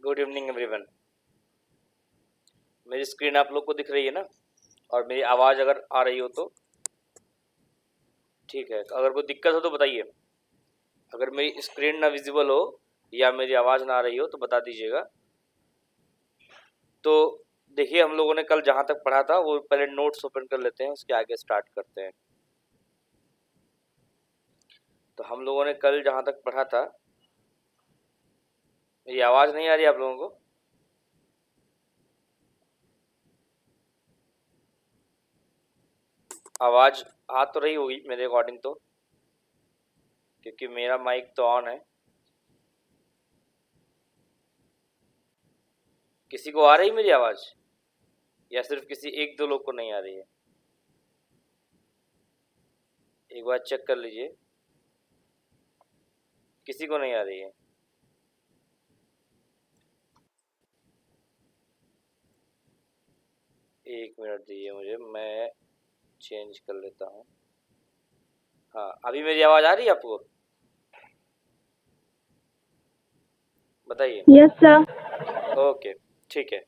Good evening everyone. मेरी screen आप लोग को दिख रही है ना, और मेरी आवाज़ अगर आ रही हो तो ठीक है। अगर कोई दिक्कत हो तो बताइए। अगर मेरी स्क्रीन ना विजिबल हो या मेरी आवाज़ ना आ रही हो तो बता दीजिएगा। तो देखिए, हम लोगों ने कल जहाँ तक पढ़ा था वो पहले नोट्स ओपन कर लेते हैं, उसके आगे स्टार्ट करते हैं। तो हम लोगों ने कल जहाँ तक पढ़ा था, ये आवाज़ नहीं आ रही आप लोगों को? आवाज़ आ तो रही होगी मेरे अकॉर्डिंग तो, क्योंकि मेरा माइक तो ऑन है। किसी को आ रही मेरी आवाज़ या सिर्फ किसी एक दो लोग को नहीं आ रही है? एक बार चेक कर लीजिए, किसी को नहीं आ रही है। एक मिनट दीजिए मुझे, मैं चेंज कर लेता हूँ। हाँ, अभी मेरी आवाज़ आ रही है आपको? बताइए। Yes sir. ओके, ठीक है।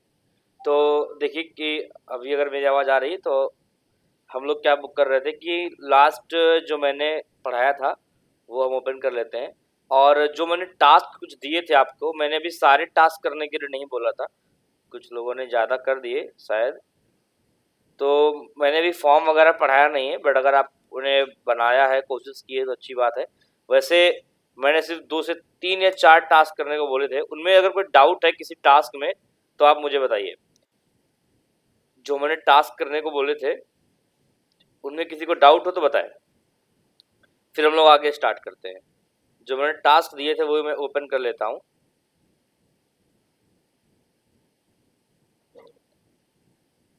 तो देखिए कि अभी अगर मेरी आवाज़ आ रही है तो हम लोग क्या बुक कर रहे थे कि लास्ट जो मैंने पढ़ाया था वो हम ओपन कर लेते हैं। और जो मैंने टास्क कुछ दिए थे आपको, मैंने अभी सारे टास्क करने के लिए नहीं बोला था, कुछ लोगों ने ज़्यादा कर दिए शायद। तो मैंने भी फॉर्म वगैरह पढ़ाया नहीं है, बट अगर आप उन्हें बनाया है, कोशिश की है तो अच्छी बात है। वैसे मैंने सिर्फ 2 से 3 या 4 टास्क करने को बोले थे। उनमें अगर कोई डाउट है किसी टास्क में तो आप मुझे बताइए। जो मैंने टास्क करने को बोले थे उनमें किसी को डाउट हो तो बताएं, फिर हम लोग आगे स्टार्ट करते हैं। जो मैंने टास्क दिए थे वो मैं ओपन कर लेता हूँ।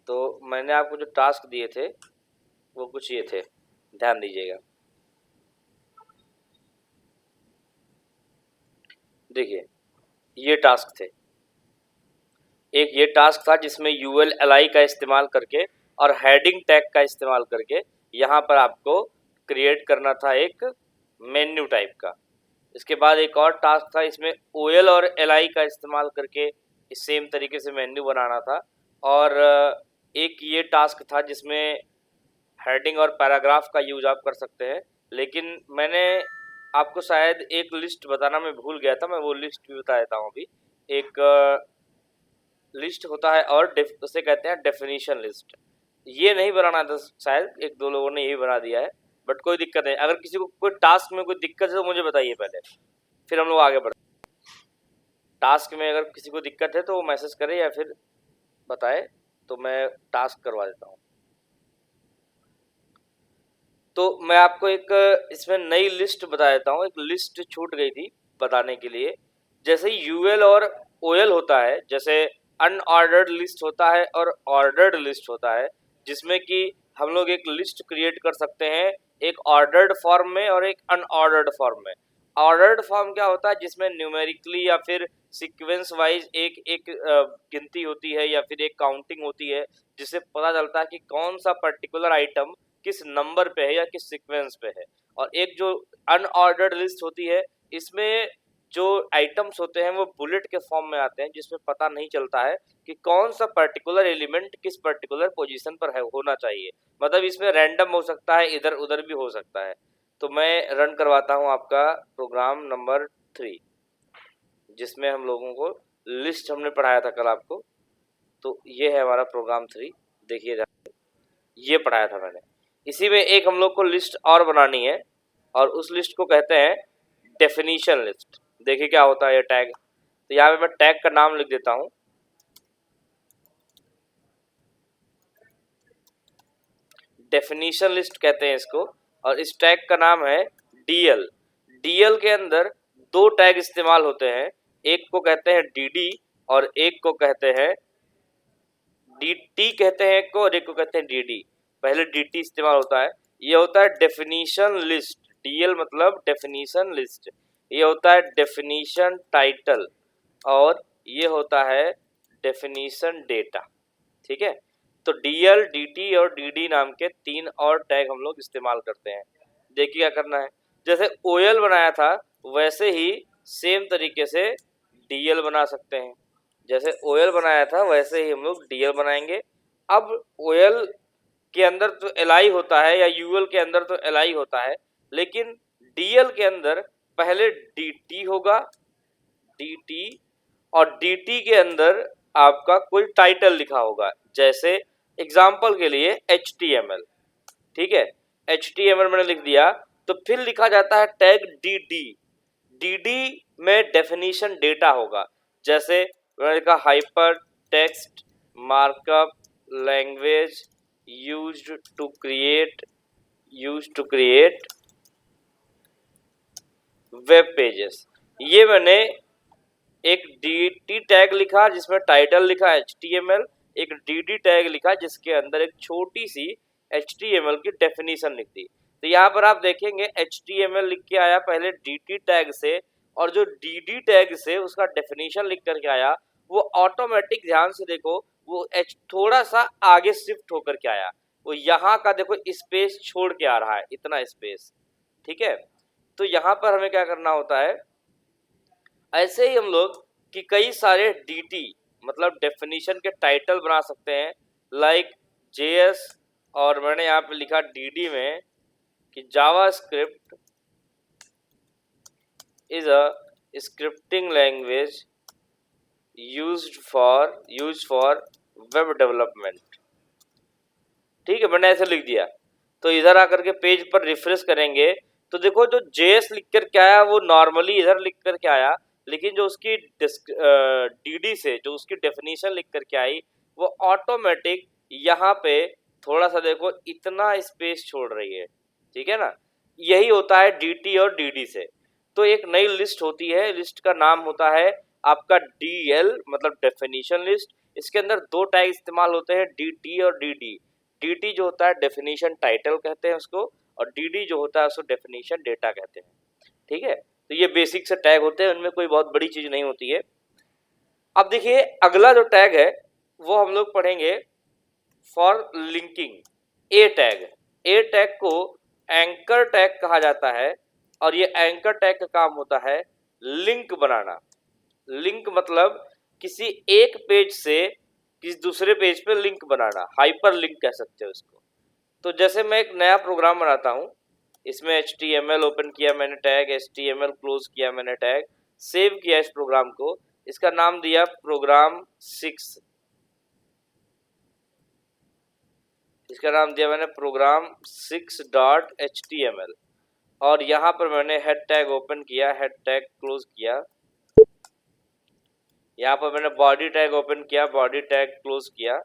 तो मैंने आपको जो टास्क दिए थे वो कुछ ये थे, ध्यान दीजिएगा। देखिए, ये टास्क थे। एक ये टास्क था जिसमें यूएल एलआई का इस्तेमाल करके और हेडिंग टैग का इस्तेमाल करके यहाँ पर आपको क्रिएट करना था एक मेन्यू टाइप का। इसके बाद एक और टास्क था, इसमें ओएल और एलआई का इस्तेमाल करके सेम तरीके से मेन्यू बनाना था। और एक ये टास्क था जिसमें हेडिंग और पैराग्राफ का यूज आप कर सकते हैं। लेकिन मैंने आपको शायद एक लिस्ट बताना मैं भूल गया था, मैं वो लिस्ट भी बता देता हूँ अभी। एक लिस्ट होता है और उसे कहते हैं डेफिनेशन लिस्ट। ये नहीं बनाना था शायद, एक दो लोगों ने यही बना दिया है, बट कोई दिक्कत नहीं। अगर किसी को कोई टास्क में कोई दिक्कत है तो मुझे बताइए पहले, फिर हम लोग आगे बढ़ते। टास्क में अगर किसी को दिक्कत है तो वो मैसेज करे या फिर बताए, तो मैं टास्क करवा देता हूँ। तो मैं आपको एक इसमें नई लिस्ट बता देता हूँ। एक लिस्ट छूट गई थी बताने के लिए। जैसे यूएल और ओएल होता है, जैसे अनऑर्डर्ड लिस्ट होता है और ऑर्डर्ड लिस्ट होता है, जिसमें कि हम लोग एक लिस्ट क्रिएट कर सकते हैं एक ऑर्डर्ड फॉर्म में और एक अनऑर्डर्ड फॉर्म में। ऑर्डर्ड फॉर्म क्या होता है? जिसमें न्यूमेरिकली या फिर सीक्वेंस वाइज एक एक गिनती होती है या फिर एक काउंटिंग होती है, जिससे पता चलता है कि कौन सा पर्टिकुलर आइटम किस नंबर पे है या किस सीक्वेंस पे है। और एक जो अनऑर्डर्ड लिस्ट होती है, इसमें जो आइटम्स होते हैं वो बुलेट के फॉर्म में आते हैं, जिसमें पता नहीं चलता है कि कौन सा पर्टिकुलर एलिमेंट किस पर्टिकुलर पोजीशन पर है होना चाहिए। मतलब इसमें रैंडम हो सकता है, इधर उधर भी हो सकता है। तो मैं रन करवाता हूँ आपका प्रोग्राम नंबर 3, जिसमें हम लोगों को लिस्ट हमने पढ़ाया था कल आपको। तो ये है हमारा प्रोग्राम 3, देखिए ये पढ़ाया था मैंने। इसी में एक हम लोग को लिस्ट और बनानी है और उस लिस्ट को कहते हैं डेफिनेशन लिस्ट। देखिए क्या होता है ये टैग। तो यहाँ पे मैं टैग का नाम लिख देता हूँ, डेफिनेशन लिस्ट कहते हैं इसको। और इस टैग का नाम है डीएल। डीएल के अंदर दो टैग इस्तेमाल होते हैं, एक को कहते हैं डीडी और एक को कहते हैं डी कहते हैं एक को, और एक को कहते हैं डीडी। पहले डीटी इस्तेमाल होता है। ये होता है डेफिनेशन लिस्ट, डीएल मतलब डेफिनेशन लिस्ट। ये होता है डेफिनेशन टाइटल और ये होता है डेफिनेशन डेटा। ठीक है। तो डीएल, डीटी और डीडी नाम के 3 और टैग हम लोग इस्तेमाल करते हैं। देखिए क्या करना है। जैसे ओएल बनाया था वैसे ही सेम तरीके से डीएल बना सकते हैं। जैसे OL बनाया था वैसे ही हम लोग DL बनाएंगे। अब OL के अंदर तो Li होता है या UL के अंदर तो Li होता है, लेकिन DL के अंदर पहले DT होगा, DT, और DT के अंदर आपका कोई टाइटल लिखा होगा, जैसे एग्जाम्पल के लिए HTML। ठीक है, HTML मैंने लिख दिया, तो फिर लिखा जाता है टैग DD। DD में डेफिनेशन डेटा होगा, जैसे मैंने लिखा hypertext markup language used to create web pages. ये मैंने एक DT टैग लिखा जिसमें टाइटल लिखा HTML, एक DD टैग लिखा जिसके अंदर एक छोटी सी HTML की डेफिनेशन लिख दी। तो यहाँ पर आप देखेंगे HTML लिख के आया पहले DT टैग से, और जो DD टैग से उसका डेफिनेशन लिख करके आया, वो ऑटोमेटिक, ध्यान से देखो, वो थोड़ा सा आगे शिफ्ट होकर के आया, वो यहाँ का देखो स्पेस छोड़ के आ रहा है, इतना स्पेस। ठीक है, तो यहाँ पर हमें क्या करना होता है, ऐसे ही हम लोग कि कई सारे DT मतलब डेफिनेशन के टाइटल बना सकते हैं, लाइक JS, और मैंने यहाँ पे लिखा DD में कि JavaScript is a scripting language used for web development. ठीक है, मैंने ऐसे लिख दिया। तो इधर आकर के पेज पर रिफ्रेश करेंगे तो देखो जो JS लिख कर के आया वो नॉर्मली इधर लिख कर के आया, लेकिन जो उसकी DD से जो उसकी डेफिनेशन लिख कर के आई वो ऑटोमेटिक यहाँ पे थोड़ा सा देखो इतना स्पेस छोड़ रही है। ठीक है ना, यही होता है DT और DD से। तो एक नई लिस्ट होती है, लिस्ट का नाम होता है आपका DL मतलब डेफिनेशन लिस्ट। इसके अंदर दो टैग इस्तेमाल होते हैं, DT और DD। DT जो होता है डेफिनेशन टाइटल कहते हैं उसको, और DD जो होता है उसको डेफिनेशन डेटा कहते हैं। ठीक है, तो ये बेसिक से टैग होते हैं, उनमें कोई बहुत बड़ी चीज नहीं होती है। अब देखिए अगला जो टैग है वो हम लोग पढ़ेंगे for linking, A tag. A tag को एंकर टैग कहा जाता है, और ये एंकर टैग का काम होता है लिंक बनाना। लिंक मतलब किसी एक पेज से किसी दूसरे पेज पे लिंक बनाना, हाइपर लिंक कह सकते हो इसको। तो जैसे मैं एक नया प्रोग्राम बनाता हूँ, इसमें HTML ओपन किया मैंने टैग, HTML क्लोज किया मैंने टैग, सेव किया इस प्रोग्राम को, इसका नाम दिया प्रोग्राम 6, इसका नाम दिया मैंने प्रोग्राम 6.html, और यहाँ पर मैंने हेड टैग ओपन किया, हेड टैग क्लोज किया, यहाँ पर मैंने बॉडी टैग ओपन किया, बॉडी टैग क्लोज किया,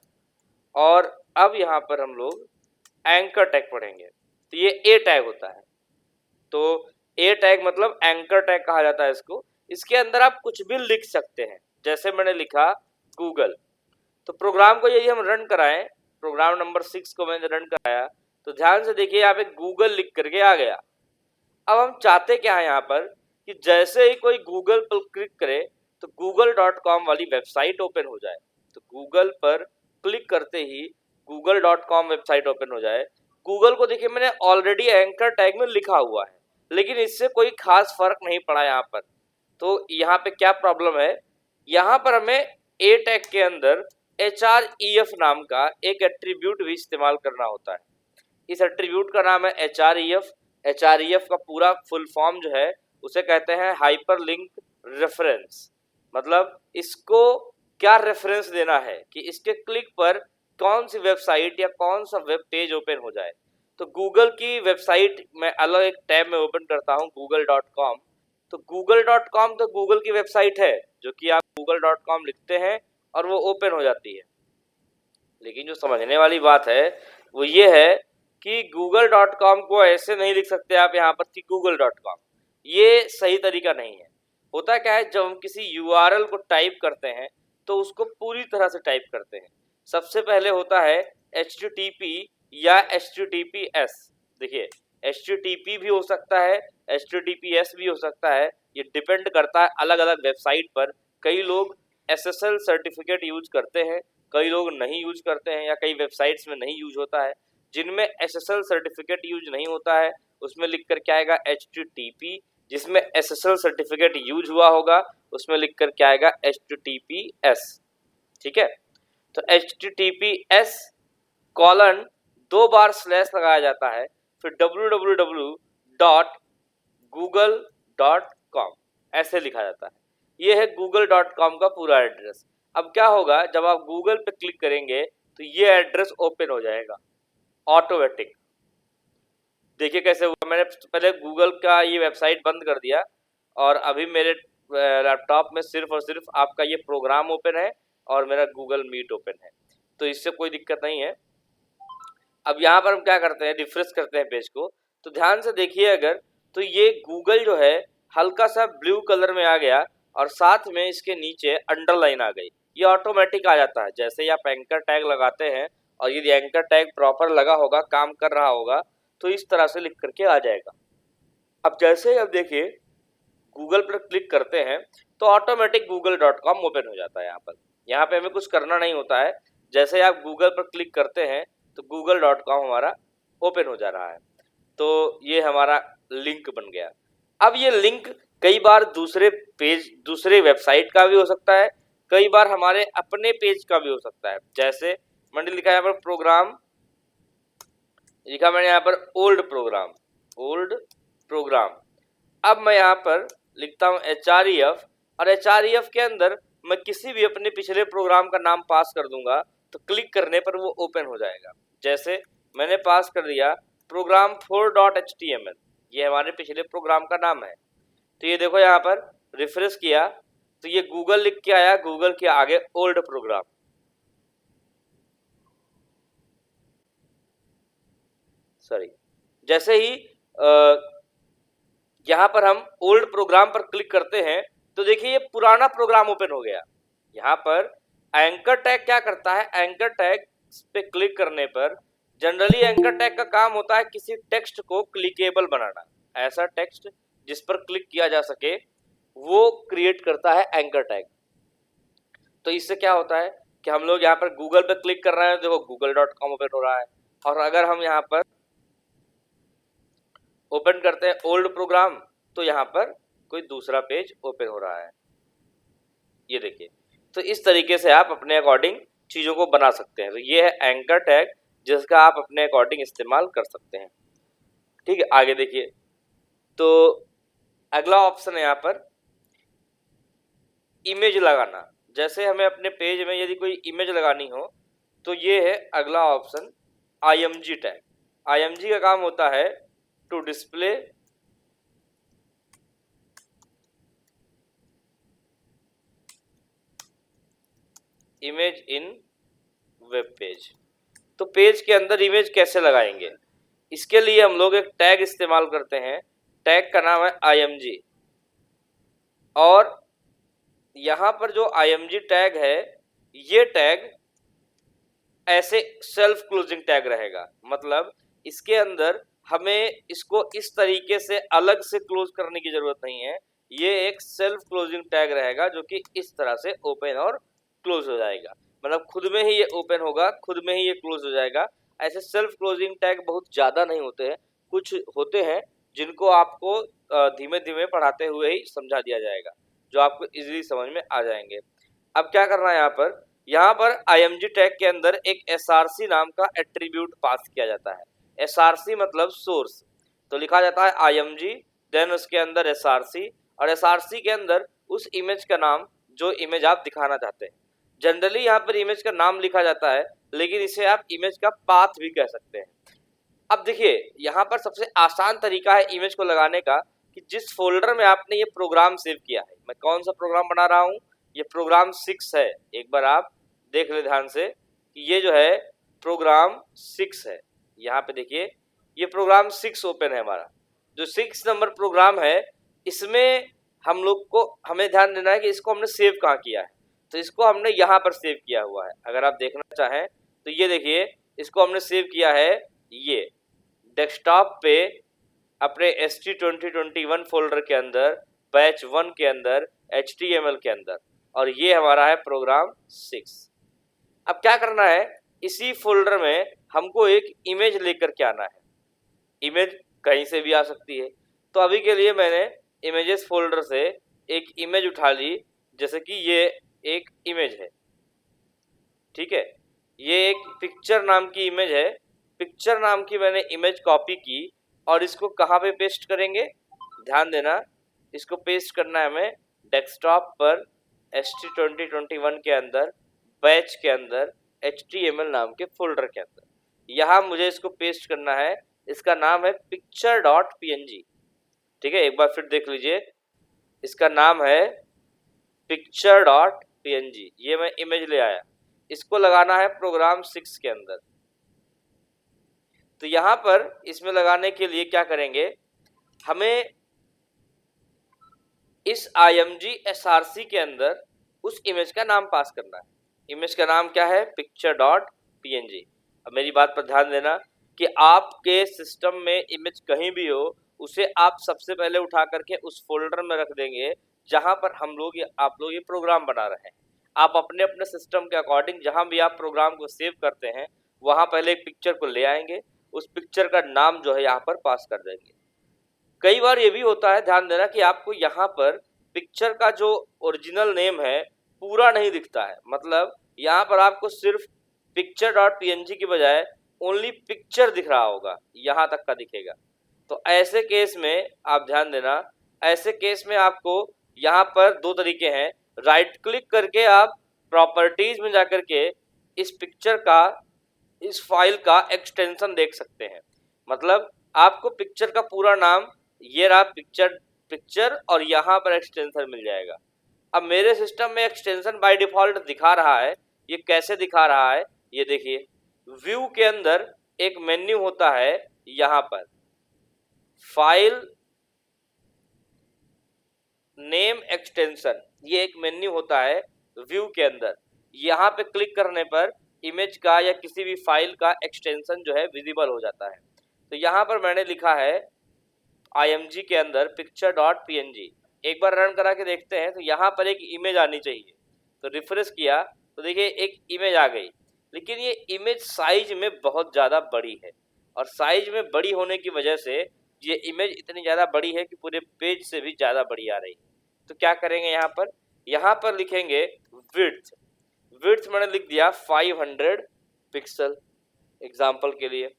और अब यहाँ पर हम लोग एंकर टैग पढ़ेंगे। तो ये ए टैग होता है। तो ए टैग मतलब एंकर टैग कहा जाता है इसको। इसके अंदर आप कुछ भी लिख सकते हैं, जैसे मैंने लिखा गूगल। तो प्रोग्राम को यदि हम रन कराएं, प्रोग्राम नंबर 6 को मैंने रन कराया, तो ध्यान से देखिए यहाँ पे गूगल लिख करके आ गया। अब हम चाहते क्या है यहाँ पर कि जैसे ही कोई गूगल पर क्लिक करे तो google.com वाली वेबसाइट ओपन हो जाए। तो गूगल पर क्लिक करते ही google.com वेबसाइट ओपन हो जाए। गूगल को देखिए मैंने ऑलरेडी एंकर टैग में लिखा हुआ है, लेकिन इससे कोई खास फर्क नहीं पड़ा यहाँ पर। तो यहाँ पे क्या प्रॉब्लम है, यहाँ पर हमें ए टैग के अंदर href नाम का एक एट्रीब्यूट भी इस्तेमाल करना होता है। इस एट्रीब्यूट का नाम है href। href का पूरा फुल फॉर्म जो है उसे कहते हैं हाइपर लिंक रेफरेंस। मतलब इसको क्या रेफरेंस देना है कि इसके क्लिक पर कौन सी वेबसाइट या कौन सा वेब पेज ओपन हो जाए। तो गूगल की वेबसाइट मैं अलग एक टैब में ओपन करता हूँ, google.com। तो google.com तो गूगल की वेबसाइट है, जो कि आप google.com लिखते हैं और वो ओपन हो जाती है। लेकिन जो समझने वाली बात है वो ये है कि google.com को ऐसे नहीं लिख सकते आप यहाँ पर कि google.com, ये सही तरीका नहीं है। होता क्या है, जब हम किसी URL को टाइप करते हैं तो उसको पूरी तरह से टाइप करते हैं। सबसे पहले होता है HTTP या HTTPS। देखिए HTTP भी हो सकता है, HTTPS भी हो सकता है, ये डिपेंड करता है अलग अलग वेबसाइट पर। कई लोग SSL सर्टिफिकेट यूज करते हैं, कई लोग नहीं यूज करते हैं, या कई वेबसाइट्स में नहीं यूज होता है। जिनमें SSL सर्टिफिकेट यूज नहीं होता है उसमें लिख कर क्या आएगा HTTP, जिसमें SSL सर्टिफिकेट यूज हुआ होगा, उसमें लिख कर क्या आएगा HTTPS। ठीक है, तो HTTPS कॉलन 2 बार स्लैश लगाया जाता है, फिर www.google.com ऐसे लिखा जाता है। ये है google.com का पूरा एड्रेस। अब क्या होगा, जब आप गूगल पे क्लिक करेंगे तो ये एड्रेस ओपन हो जाएगा ऑटोमेटिक। देखिए कैसे हुआ, मैंने पहले गूगल का ये वेबसाइट बंद कर दिया और अभी मेरे लैपटॉप में सिर्फ और सिर्फ आपका ये प्रोग्राम ओपन है और मेरा गूगल मीट ओपन है, तो इससे कोई दिक्कत नहीं है। अब यहाँ पर हम क्या करते हैं, रिफ्रेश करते हैं पेज को, तो ध्यान से देखिए अगर, तो ये गूगल जो है हल्का सा ब्लू कलर में आ गया और साथ में इसके नीचे अंडरलाइन आ गई। ये ऑटोमेटिक आ जाता है जैसे ही आप एंकर टैग लगाते हैं, और यदि एंकर टैग प्रॉपर लगा होगा, काम कर रहा होगा, तो इस तरह से लिख करके आ जाएगा। अब जैसे अब देखिए गूगल पर क्लिक करते हैं तो ऑटोमेटिक google.com ओपन हो जाता है। यहाँ पे हमें कुछ करना नहीं होता है, जैसे आप गूगल पर क्लिक करते हैं तो google.com हमारा ओपन हो जा रहा है। तो ये हमारा लिंक बन गया। अब ये लिंक कई बार दूसरे वेबसाइट का भी हो सकता है, कई बार हमारे अपने पेज का भी हो सकता है। जैसे मैंने लिखा यहाँ पर प्रोग्राम, लिखा मैंने यहाँ पर ओल्ड प्रोग्राम। अब मैं यहाँ पर लिखता हूँ HREF, और HREF के अंदर मैं किसी भी अपने पिछले प्रोग्राम का नाम पास कर दूंगा तो क्लिक करने पर वो ओपन हो जाएगा। जैसे मैंने पास कर दिया प्रोग्राम 4.html, ये हमारे पिछले प्रोग्राम का नाम है। तो ये देखो यहाँ पर रिफ्रेश किया तो ये गूगल लिख के आया, गूगल के आगे ओल्ड प्रोग्राम। जैसे ही यहाँ पर हम ओल्ड प्रोग्राम पर क्लिक करते हैं तो देखिए ये पुराना प्रोग्राम ओपन हो गया। यहाँ पर एंकर टैग क्या करता है, एंकर टैग पे क्लिक करने पर जनरली एंकर टैग का काम होता है किसी टेक्स्ट को क्लिकेबल बनाना। ऐसा टेक्स्ट जिस पर क्लिक किया जा सके वो क्रिएट करता है एंकर टैग। तो इससे क्या होता है कि हम लोग यहाँ पर गूगल पे क्लिक कर रहे हैं, देखो google.com ओपन हो रहा है, और अगर हम यहाँ पर ओपन करते हैं ओल्ड प्रोग्राम तो यहाँ पर कोई दूसरा पेज ओपन हो रहा है। ये देखिए, तो इस तरीके से आप अपने अकॉर्डिंग चीज़ों को बना सकते हैं। तो ये है एंकर टैग जिसका आप अपने अकॉर्डिंग इस्तेमाल कर सकते हैं। ठीक है, आगे देखिए, तो अगला ऑप्शन है यहाँ पर इमेज लगाना। जैसे हमें अपने पेज में यदि कोई इमेज लगानी हो तो ये है अगला ऑप्शन IMG टैग। IMG का काम होता है to display image in web page. तो पेज के अंदर इमेज कैसे लगाएंगे, इसके लिए हम लोग एक टैग इस्तेमाल करते हैं। टैग का नाम है IMG, और यहाँ पर जो IMG टैग है ये टैग ऐसे सेल्फ क्लोजिंग टैग रहेगा। मतलब इसके अंदर हमें इसको इस तरीके से अलग से क्लोज करने की जरूरत नहीं है, ये एक सेल्फ क्लोजिंग टैग रहेगा जो कि इस तरह से ओपन और क्लोज हो जाएगा। मतलब खुद में ही ये ओपन होगा, खुद में ही ये क्लोज हो जाएगा। ऐसे सेल्फ क्लोजिंग टैग बहुत ज़्यादा नहीं होते हैं, कुछ होते हैं जिनको आपको धीमे धीमे पढ़ाते हुए ही समझा दिया जाएगा, जो आपको इजीली समझ में आ जाएंगे। अब क्या करना है, यहाँ पर IMG टैग के अंदर एक SRC नाम का एट्रीब्यूट पास किया जाता है। SRC मतलब सोर्स, तो लिखा जाता है IMG, देन उसके अंदर SRC, और SRC के अंदर उस इमेज का नाम जो इमेज आप दिखाना चाहते हैं। जनरली यहाँ पर इमेज का नाम लिखा जाता है, लेकिन इसे आप इमेज का पाथ भी कह सकते हैं। अब देखिए यहाँ पर सबसे आसान तरीका है इमेज को लगाने का कि जिस फोल्डर में आपने ये प्रोग्राम सेव किया है, मैं कौन सा प्रोग्राम बना रहा हूँ, ये प्रोग्राम 6 है। एक बार आप देख ले ध्यान से कि ये जो है प्रोग्राम 6 है। यहाँ पे देखिए ये प्रोग्राम 6 ओपन है हमारा। जो 6 नंबर प्रोग्राम है इसमें हम लोग को हमें ध्यान देना है कि इसको हमने सेव कहाँ किया है। तो इसको हमने यहाँ पर सेव किया हुआ है। अगर आप देखना चाहें तो ये देखिए, इसको हमने सेव किया है ये डेस्कटॉप पे अपने ST2021 फोल्डर के अंदर, बैच 1 के अंदर, HTML के अंदर, और ये हमारा है प्रोग्राम 6। अब क्या करना है, इसी फोल्डर में हमको एक इमेज लेकर के आना है। इमेज कहीं से भी आ सकती है, तो अभी के लिए मैंने इमेजेस फोल्डर से एक इमेज उठा ली, जैसे कि ये एक इमेज है, ठीक है, ये एक पिक्चर नाम की इमेज है। पिक्चर नाम की मैंने इमेज कॉपी की और इसको कहाँ पे पेस्ट करेंगे, ध्यान देना, इसको पेस्ट करना है हमें डेस्कटॉप पर HT2021 के अंदर, बैच के अंदर, HTML नाम के फोल्डर के अंदर। यहाँ मुझे इसको पेस्ट करना है, इसका नाम है picture.png, ठीक है, एक बार फिर देख लीजिए, इसका नाम है picture.png। ये मैं इमेज ले आया, इसको लगाना है प्रोग्राम 6 के अंदर। तो यहाँ पर इसमें लगाने के लिए क्या करेंगे, हमें इस img src के अंदर उस इमेज का नाम पास करना है। इमेज का नाम क्या है, picture.png। अब मेरी बात पर ध्यान देना कि आपके सिस्टम में इमेज कहीं भी हो, उसे आप सबसे पहले उठा करके उस फोल्डर में रख देंगे जहां पर आप लोग ये प्रोग्राम बना रहे हैं। आप अपने अपने सिस्टम के अकॉर्डिंग जहां भी आप प्रोग्राम को सेव करते हैं वहां पहले एक पिक्चर को ले आएंगे, उस पिक्चर का नाम जो है यहाँ पर पास कर देंगे। कई बार ये भी होता है, ध्यान देना, कि आपको यहाँ पर पिक्चर का जो ओरिजिनल नेम है पूरा नहीं दिखता है, मतलब यहाँ पर आपको सिर्फ picture.png की बजाय ओनली पिक्चर दिख रहा होगा, यहाँ तक का दिखेगा। तो ऐसे केस में आप ध्यान देना, ऐसे केस में आपको यहाँ पर दो तरीके हैं, राइट क्लिक करके आप प्रॉपर्टीज में जाकर के इस पिक्चर का, इस फाइल का एक्सटेंशन देख सकते हैं। मतलब आपको पिक्चर का पूरा नाम, ये रहा पिक्चर और यहाँ पर एक्सटेंशन मिल जाएगा। अब मेरे सिस्टम में एक्सटेंशन बाय डिफॉल्ट दिखा रहा है, ये कैसे दिखा रहा है, ये देखिए, व्यू के अंदर एक मेन्यू होता है, यहाँ पर फाइल नेम एक्सटेंशन, ये एक मेन्यू होता है व्यू के अंदर। यहाँ पे क्लिक करने पर इमेज का या किसी भी फाइल का एक्सटेंशन जो है विजिबल हो जाता है। तो यहाँ पर मैंने लिखा है img के अंदर picture.png। एक बार रन करा के देखते हैं, तो यहाँ पर एक इमेज आनी चाहिए। तो रिफ्रेश किया तो देखिए एक इमेज आ गई, लेकिन ये इमेज साइज में बहुत ज़्यादा बड़ी है, और साइज में बड़ी होने की वजह से ये इमेज इतनी ज़्यादा बड़ी है कि पूरे पेज से भी ज़्यादा बड़ी आ रही है। तो क्या करेंगे, यहाँ पर लिखेंगे विड्थ मैंने लिख दिया 500 पिक्सल एग्जाम्पल के लिए।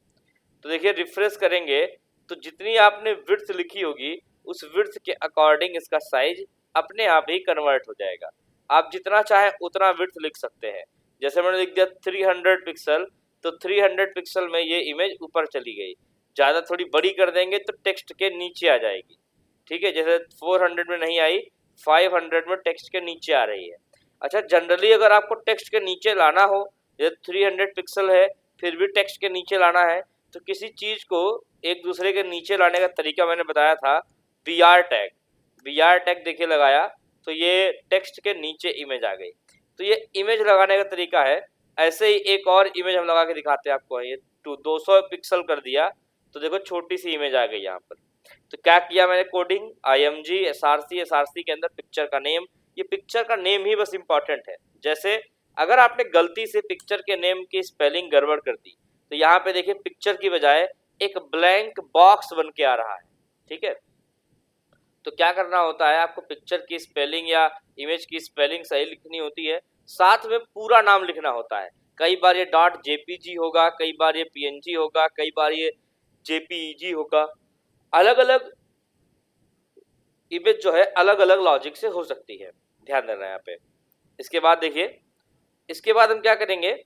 तो देखिए रिफ्रेश करेंगे तो जितनी आपने विड्थ लिखी होगी उस विड्थ के अकॉर्डिंग इसका साइज अपने आप ही कन्वर्ट हो जाएगा। आप जितना चाहे उतना विड्थ लिख सकते हैं। जैसे मैंने लिख दिया 300 पिक्सल, तो 300 पिक्सल में ये इमेज ऊपर चली गई। ज़्यादा थोड़ी बड़ी कर देंगे तो टेक्स्ट के नीचे आ जाएगी, ठीक है, जैसे 400 में नहीं आई, 500 में टेक्स्ट के नीचे आ रही है। अच्छा, जनरली अगर आपको टेक्स्ट के नीचे लाना हो, जैसे 300 पिक्सल है फिर भी टेक्स्ट के नीचे लाना है, तो किसी चीज़ को एक दूसरे के नीचे लाने का तरीका मैंने बताया था, BR टैग देखिए लगाया तो ये टेक्स्ट के नीचे इमेज आ गई। तो ये इमेज लगाने का तरीका है। ऐसे ही एक और इमेज हम लगा के दिखाते हैं आपको। ये 200 पिक्सल कर दिया तो देखो छोटी सी इमेज आ गई यहाँ पर। तो क्या किया मैंने, कोडिंग img src के अंदर पिक्चर का नेम, ये पिक्चर का नेम ही बस इम्पॉर्टेंट है। जैसे अगर आपने गलती से पिक्चर के नेम की स्पेलिंग गड़बड़ कर दी तो यहाँ पे देखिए पिक्चर की बजाय एक ब्लैंक बॉक्स बन के आ रहा है, ठीक है। तो क्या करना होता है, आपको पिक्चर की स्पेलिंग या इमेज की स्पेलिंग सही लिखनी होती है, साथ में पूरा नाम लिखना होता है। कई बार ये .jpg होगा, कई बार ये png होगा, कई बार ये jpeg होगा। अलग अलग इमेज जो है अलग अलग लॉजिक से हो सकती है, ध्यान देना यहाँ पे। इसके बाद देखिए, इसके बाद हम क्या करेंगे,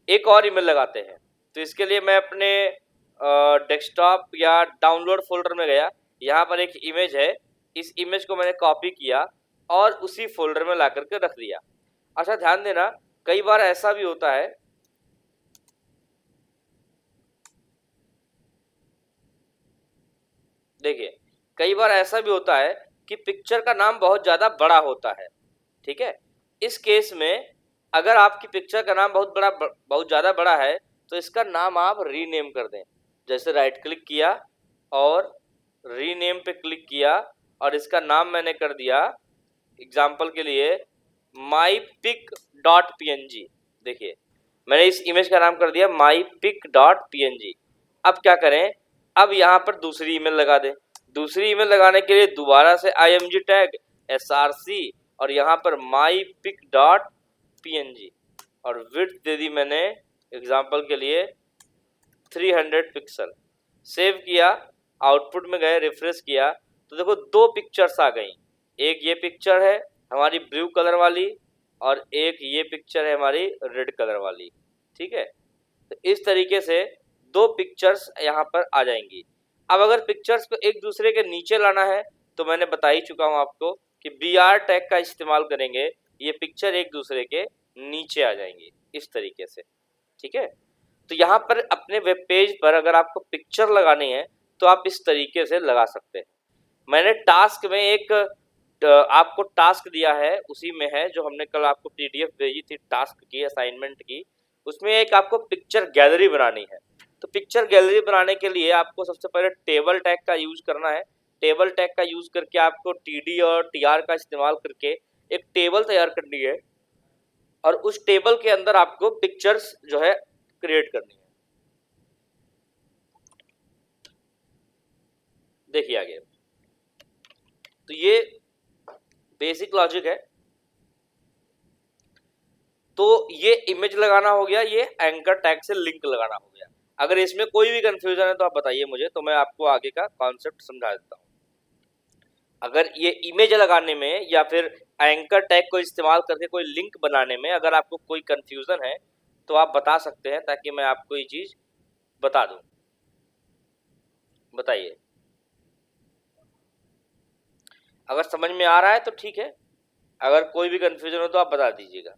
एक और इमेज लगाते हैं। तो इसके लिए मैं अपने डेस्कटॉप या डाउनलोड फोल्डर में गया, यहाँ पर एक इमेज है, इस इमेज को मैंने कॉपी किया और उसी फोल्डर में ला करके रख दिया। अच्छा ध्यान देना, कई बार ऐसा भी होता है, देखिए कई बार ऐसा भी होता है कि पिक्चर का नाम बहुत ज़्यादा बड़ा होता है, ठीक है। इस केस में अगर आपकी पिक्चर का नाम बहुत ज़्यादा बड़ा है तो इसका नाम आप रीनेम कर दें। जैसे राइट क्लिक किया और रीनेम पे क्लिक किया और इसका नाम मैंने कर दिया एग्जाम्पल के लिए mypic.png। देखिए मैंने इस इमेज का नाम कर दिया mypic.png। अब क्या करें, अब यहाँ पर दूसरी इमेज लगा दें। दूसरी ईमेल लगाने के लिए दोबारा से img टैग src और यहाँ पर mypic.png और विड्थ दे दी मैंने एग्जाम्पल के लिए 300 पिक्सल। सेव किया, आउटपुट में गए, रिफ्रेश किया तो देखो दो पिक्चर्स आ गई। एक ये पिक्चर है हमारी ब्लू कलर वाली और एक ये पिक्चर है हमारी रेड कलर वाली। ठीक है, तो इस तरीके से दो पिक्चर्स यहाँ पर आ जाएंगी। अब अगर पिक्चर्स को एक दूसरे के नीचे लाना है तो मैंने बता ही चुका हूँ आपको कि br टैग का इस्तेमाल करेंगे, ये पिक्चर एक दूसरे के नीचे आ जाएंगी इस तरीके से। ठीक है, तो यहाँ पर अपने वेब पेज पर अगर आपको पिक्चर लगानी है तो आप इस तरीके से लगा सकते हैं। मैंने टास्क में एक आपको टास्क दिया है, उसी में है जो हमने कल आपको पीडीएफ भेजी थी टास्क की, असाइनमेंट की। उसमें एक आपको पिक्चर गैलरी बनानी है। तो पिक्चर गैलरी बनाने के लिए आपको सबसे पहले टेबल टैग का यूज करना है। टेबल टैग का यूज करके आपको टीडी और टीआर का इस्तेमाल करके एक टेबल तैयार करनी है और उस टेबल के अंदर आपको पिक्चर्स जो है क्रिएट करनी है। देखिए आगे, तो ये बेसिक लॉजिक है। तो ये इमेज लगाना हो गया, ये एंकर टैग से लिंक लगाना हो गया। अगर इसमें कोई भी कंफ्यूजन है तो आप बताइए मुझे, तो मैं आपको आगे का कॉन्सेप्ट समझा देता हूँ। अगर ये इमेज लगाने में या फिर एंकर टैग को इस्तेमाल करके कोई लिंक बनाने में अगर आपको कोई कंफ्यूजन है तो आप बता सकते हैं, ताकि मैं आपको ये चीज बता दूं। बताइए, अगर समझ में आ रहा है तो ठीक है, अगर कोई भी कंफ्यूजन हो तो आप बता दीजिएगा।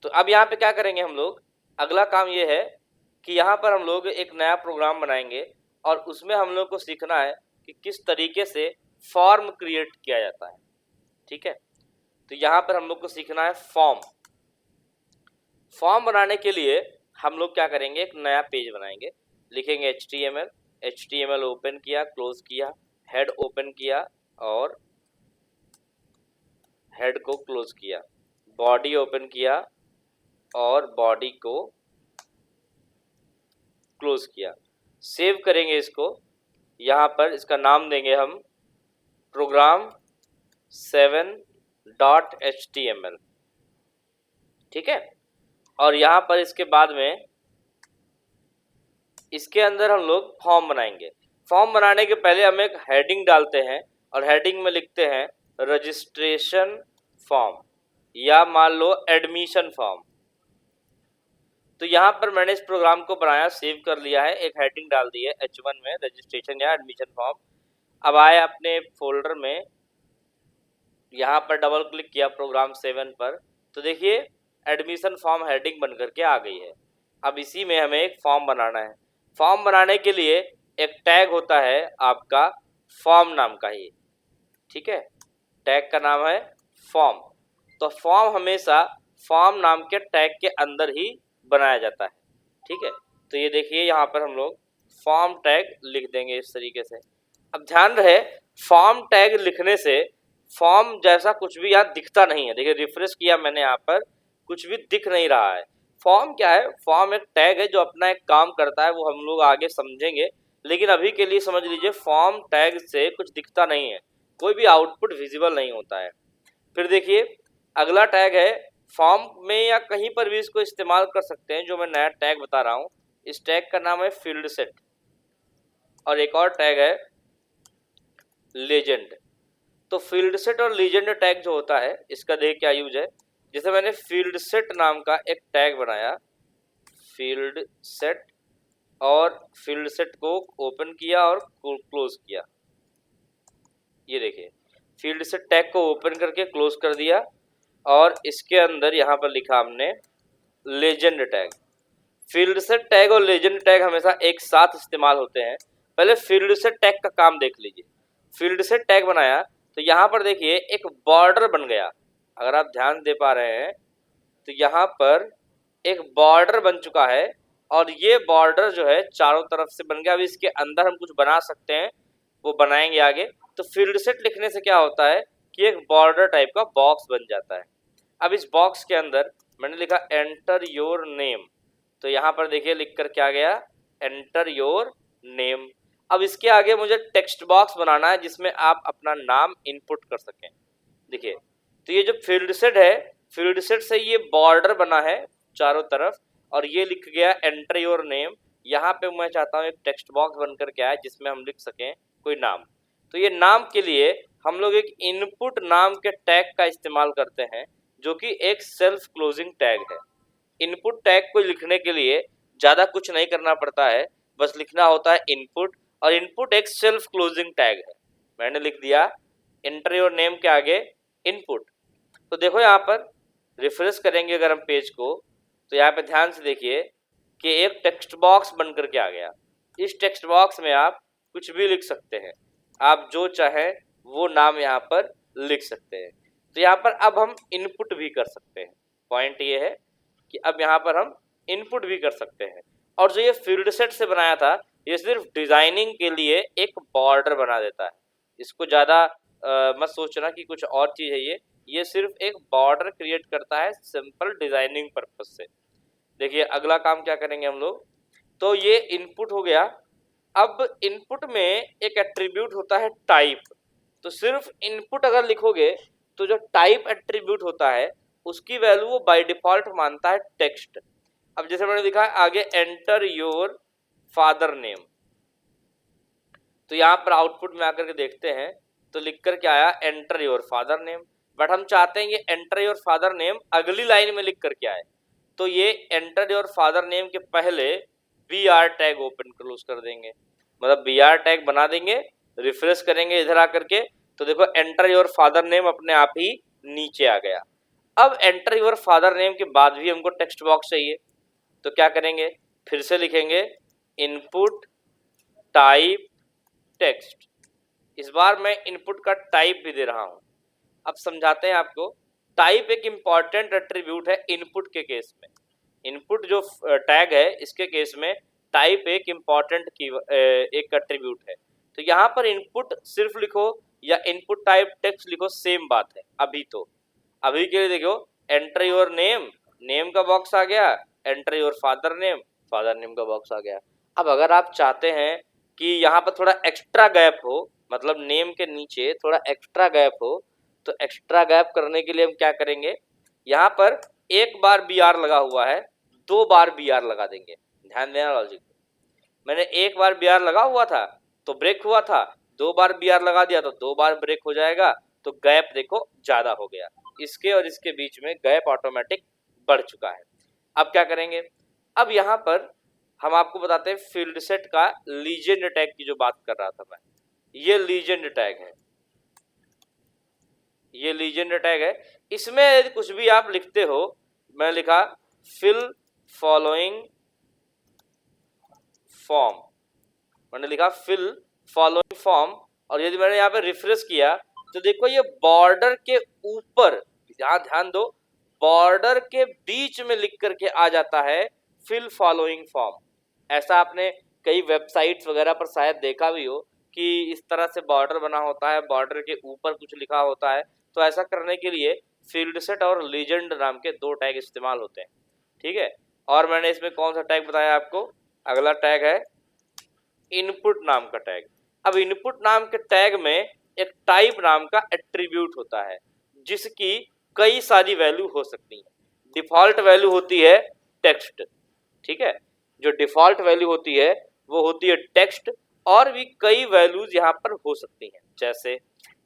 तो अब यहाँ पे क्या करेंगे हम लोग, अगला काम ये है कि यहाँ पर हम लोग एक नया प्रोग्राम बनाएंगे और उसमें हम लोग को सीखना है कि किस तरीके से फॉर्म क्रिएट किया जाता है। ठीक है, तो यहाँ पर हम लोग को सीखना है फॉर्म। फॉर्म बनाने के लिए हम लोग क्या करेंगे, एक नया पेज बनाएंगे, लिखेंगे HTML ओपन किया, क्लोज किया, हेड ओपन किया और हेड को क्लोज किया, बॉडी ओपन किया और बॉडी को क्लोज किया। सेव करेंगे इसको, यहाँ पर इसका नाम देंगे हम program7.html। ठीक है, और यहाँ पर इसके बाद में इसके अंदर हम लोग फॉर्म बनाएंगे। फॉर्म बनाने के पहले हम एक हेडिंग डालते हैं और हेडिंग में लिखते हैं रजिस्ट्रेशन फॉर्म या मान लो एडमिशन फॉर्म। तो यहाँ पर मैंने इस प्रोग्राम को बनाया, सेव कर लिया है, एक हेडिंग डाल दी है H1 में, रजिस्ट्रेशन या एडमिशन फॉर्म। अब आए अपने फोल्डर में, यहाँ पर डबल क्लिक किया प्रोग्राम 7 पर, तो देखिए एडमिशन फॉर्म हेडिंग बन करके आ गई है। अब इसी में हमें एक फॉर्म बनाना है। फॉर्म बनाने के लिए एक टैग होता है आपका फॉर्म नाम का ही। ठीक है, टैग का नाम है फॉर्म। तो फॉर्म हमेशा फॉर्म नाम के टैग के अंदर ही बनाया जाता है। ठीक है, तो ये देखिए यहाँ पर हम लोग फॉर्म टैग लिख देंगे इस तरीके से। अब ध्यान रहे, फॉर्म टैग लिखने से फॉर्म जैसा कुछ भी यहाँ दिखता नहीं है। देखिए रिफ्रेश किया मैंने, यहाँ पर कुछ भी दिख नहीं रहा है। फॉर्म क्या है, फॉर्म एक टैग है जो अपना एक काम करता है, वो हम लोग आगे समझेंगे, लेकिन अभी के लिए समझ लीजिए फॉर्म टैग से कुछ दिखता नहीं है, कोई भी आउटपुट विजिबल नहीं होता है। फिर देखिए अगला टैग है, फॉर्म में या कहीं पर भी इसको इस्तेमाल कर सकते हैं, जो मैं नया टैग बता रहा हूँ। इस टैग का नाम है फील्ड सेट और एक और टैग है लेजेंड। तो फील्ड सेट और लीजेंड टैग जो होता है, इसका देख क्या यूज है। जैसे मैंने फील्ड सेट नाम का एक टैग बनाया, फील्ड सेट, और फील्ड सेट को ओपन किया और क्लोज किया। ये देखिए फील्ड सेट टैग को ओपन करके क्लोज कर दिया और इसके अंदर यहाँ पर लिखा हमने legend tag. Field set tag और लेजेंड टैग हमेशा एक साथ इस्तेमाल होते हैं। पहले फील्ड सेट टैग का काम देख लीजिए। फील्ड सेट टैग बनाया तो यहाँ पर देखिए एक बॉर्डर बन गया। अगर आप ध्यान दे पा रहे हैं तो यहाँ पर एक बॉर्डर बन चुका है और ये बॉर्डर जो है चारों तरफ से बन गया। अब इसके अंदर हम कुछ बना सकते हैं, वो बनाएंगे आगे। तो फील्ड सेट लिखने से क्या होता है कि एक बॉर्डर टाइप का बॉक्स बन जाता है। अब इस बॉक्स के अंदर मैंने लिखा एंटर योर नेम, तो यहाँ पर देखिए लिख कर क्या गया, एंटर योर नेम। अब इसके आगे मुझे टेक्स्ट बॉक्स बनाना है जिसमें आप अपना नाम इनपुट कर सकें। देखिए, तो ये जो फील्ड सेट है, फील्ड सेट से ये बॉर्डर बना है चारों तरफ और ये लिख गया एंटर योर नेम। यहाँ पे मैं चाहता हूँ एक टेक्स्ट बॉक्स बनकर के आए जिसमें हम लिख सकें कोई नाम। तो ये नाम के लिए हम लोग एक इनपुट नाम के टैग का इस्तेमाल करते हैं जो कि एक सेल्फ क्लोजिंग टैग है। इनपुट टैग को लिखने के लिए ज़्यादा कुछ नहीं करना पड़ता है, बस लिखना होता है इनपुट, और इनपुट एक सेल्फ क्लोजिंग टैग है। मैंने लिख दिया एंटर योर नेम के आगे इनपुट। तो देखो यहाँ पर रिफ्रेश करेंगे अगर हम पेज को, तो यहाँ पे ध्यान से देखिए कि एक टेक्स्ट बॉक्स बन करके आ गया। इस टेक्स्ट बॉक्स में आप कुछ भी लिख सकते हैं, आप जो चाहें वो नाम यहाँ पर लिख सकते हैं। तो यहाँ पर अब हम इनपुट भी कर सकते हैं। पॉइंट ये है कि अब यहाँ पर हम इनपुट भी कर सकते हैं। और जो ये फील्ड सेट से बनाया था, ये सिर्फ डिजाइनिंग के लिए एक बॉर्डर बना देता है। इसको ज़्यादा मत सोचना कि कुछ और चीज़ है ये सिर्फ एक बॉर्डर क्रिएट करता है सिंपल डिजाइनिंग पर्पज से। देखिए अगला काम क्या करेंगे हम लोग, तो ये इनपुट हो गया। अब इनपुट में एक एट्रीब्यूट होता है टाइप। तो सिर्फ इनपुट अगर लिखोगे तो जो टाइप एट्रीब्यूट होता है उसकी वैल्यू वो बाय डिफॉल्ट मानता है टेक्स्ट। अब जैसे मैंने लिखा है आगे एंटर योर फादर नेम, तो यहाँ पर आउटपुट में आकर के देखते हैं तो लिख कर के आया enter your father name. But हम चाहते हैं ये एंटर योर फादर नेम अगली लाइन में लिख करके आए, तो ये एंटर योर फादर नेम के पहले B R tag open close कर देंगे, मतलब बी आर टैग बना देंगे। रिफ्रेश करेंगे इधर आकर के तो देखो एंटर योर फादर नेम अपने आप ही नीचे आ गया। अब एंटर योर फादर नेम के बाद भी हमको टेक्स्ट बॉक्स चाहिए, तो क्या करेंगे, फिर से लिखेंगे इनपुट टाइप टेक्स्ट। इस बार मैं इनपुट का टाइप भी दे रहा हूं। अब समझाते हैं आपको। टाइप एक इंपॉर्टेंट एट्रीब्यूट है इनपुट के केस में। इनपुट जो टैग है इसके केस में टाइप एक इंपॉर्टेंट की एक एट्रीब्यूट है। तो यहाँ पर इनपुट सिर्फ लिखो या इनपुट टाइप टेक्स्ट लिखो, सेम बात है। अभी के लिए देखो एंटर योर नेम, नेम का बॉक्स आ गया, enter your father name, father name का बॉक्स आ गया। अब अगर आप चाहते हैं कि यहाँ पर थोड़ा एक्स्ट्रा गैप हो, मतलब नेम के नीचे थोड़ा एक्स्ट्रा गैप हो, तो एक्स्ट्रा गैप करने के लिए हम क्या करेंगे, यहाँ पर एक बार बी आर लगा हुआ है, दो बार बी आर लगा देंगे। ध्यान देना लॉजिक, मैंने एक बार बी आर लगा हुआ था तो ब्रेक हुआ था, दो बार बी आर लगा दिया तो दो बार ब्रेक हो जाएगा, तो गैप देखो ज्यादा हो गया। इसके और इसके बीच में गैप ऑटोमेटिक बढ़ चुका है। अब क्या करेंगे, अब यहाँ पर हम आपको बताते हैं फील्ड सेट का लीजेंड टैग की जो बात कर रहा था मैं, ये लीजेंड टैग है, ये लीजेंड टैग है। इसमें यदि कुछ भी आप लिखते हो, मैं लिखा फिल फॉलोइंग फॉर्म, मैंने लिखा फिल फॉलोइंग फॉर्म, और यदि मैंने यहाँ पे रिफ्रेश किया तो देखो ये बॉर्डर के ऊपर, यहाँ ध्यान दो, बॉर्डर के बीच में लिख करके आ जाता है फिल फॉलोइंग फॉर्म। ऐसा आपने कई वेबसाइट्स वगैरह पर शायद देखा भी हो कि इस तरह से बॉर्डर बना होता है, बॉर्डर के ऊपर कुछ लिखा होता है। तो ऐसा करने के लिए फील्ड सेट और लीजेंड नाम के दो टैग इस्तेमाल होते हैं, ठीक है। और मैंने इसमें कौन सा टैग बताया आपको, अगला टैग है इनपुट नाम का टैग। अब इनपुट नाम के टैग में एक टाइप नाम का एट्रीब्यूट होता है जिसकी कई सारी वैल्यू हो सकती है। डिफॉल्ट वैल्यू होती है टेक्स्ट, ठीक है, जो डिफॉल्ट वैल्यू होती है वो होती है टेक्स्ट, और भी कई वैल्यूज यहाँ पर हो सकती हैं, जैसे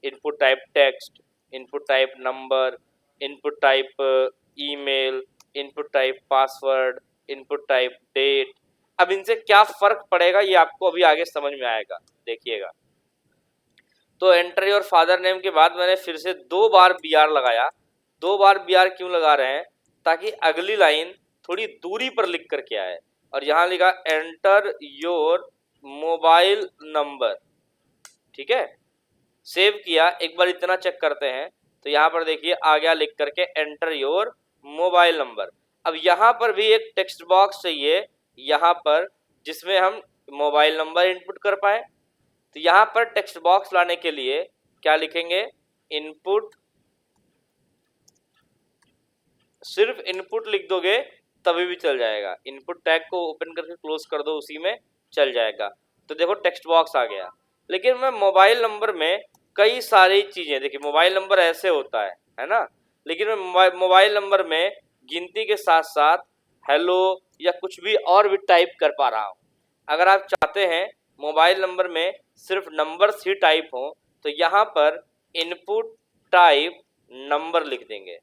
input type text, input type number, input type email, input type password, input type date. अब इनसे क्या फर्क पड़ेगा ये आपको अभी आगे समझ में आएगा, देखिएगा। तो एंटर योर फादर नेम के बाद मैंने फिर से दो बार बी आर लगाया। दो बार बी आर क्यों लगा रहे हैं, ताकि अगली लाइन थोड़ी दूरी पर लिख करके आए। और यहाँ लिखा एंटर योर मोबाइल नंबर, ठीक है, सेव किया। एक बार इतना चेक करते हैं तो यहाँ पर देखिए आ गया लिख करके एंटर योर मोबाइल नंबर। अब यहाँ पर भी एक टेक्स्ट बॉक्स चाहिए यहाँ पर जिसमें हम मोबाइल नंबर इनपुट कर पाए। तो यहाँ पर टेक्स्ट बॉक्स लाने के लिए क्या लिखेंगे, इनपुट, सिर्फ इनपुट लिख दोगे तभी भी चल जाएगा। इनपुट टैग को ओपन करके क्लोज कर दो, उसी में चल जाएगा। तो देखो टेक्स्ट बॉक्स आ गया। लेकिन मैं मोबाइल नंबर में कई सारी चीज़ें, देखिए मोबाइल नंबर ऐसे होता है ना, लेकिन मैं मोबाइल नंबर में गिनती के साथ साथ हेलो या कुछ भी और भी टाइप कर पा रहा हूँ। अगर आप चाहते हैं मोबाइल नंबर में सिर्फ नंबर्स ही टाइप हों तो यहाँ पर इनपुट टाइप नंबर लिख देंगे।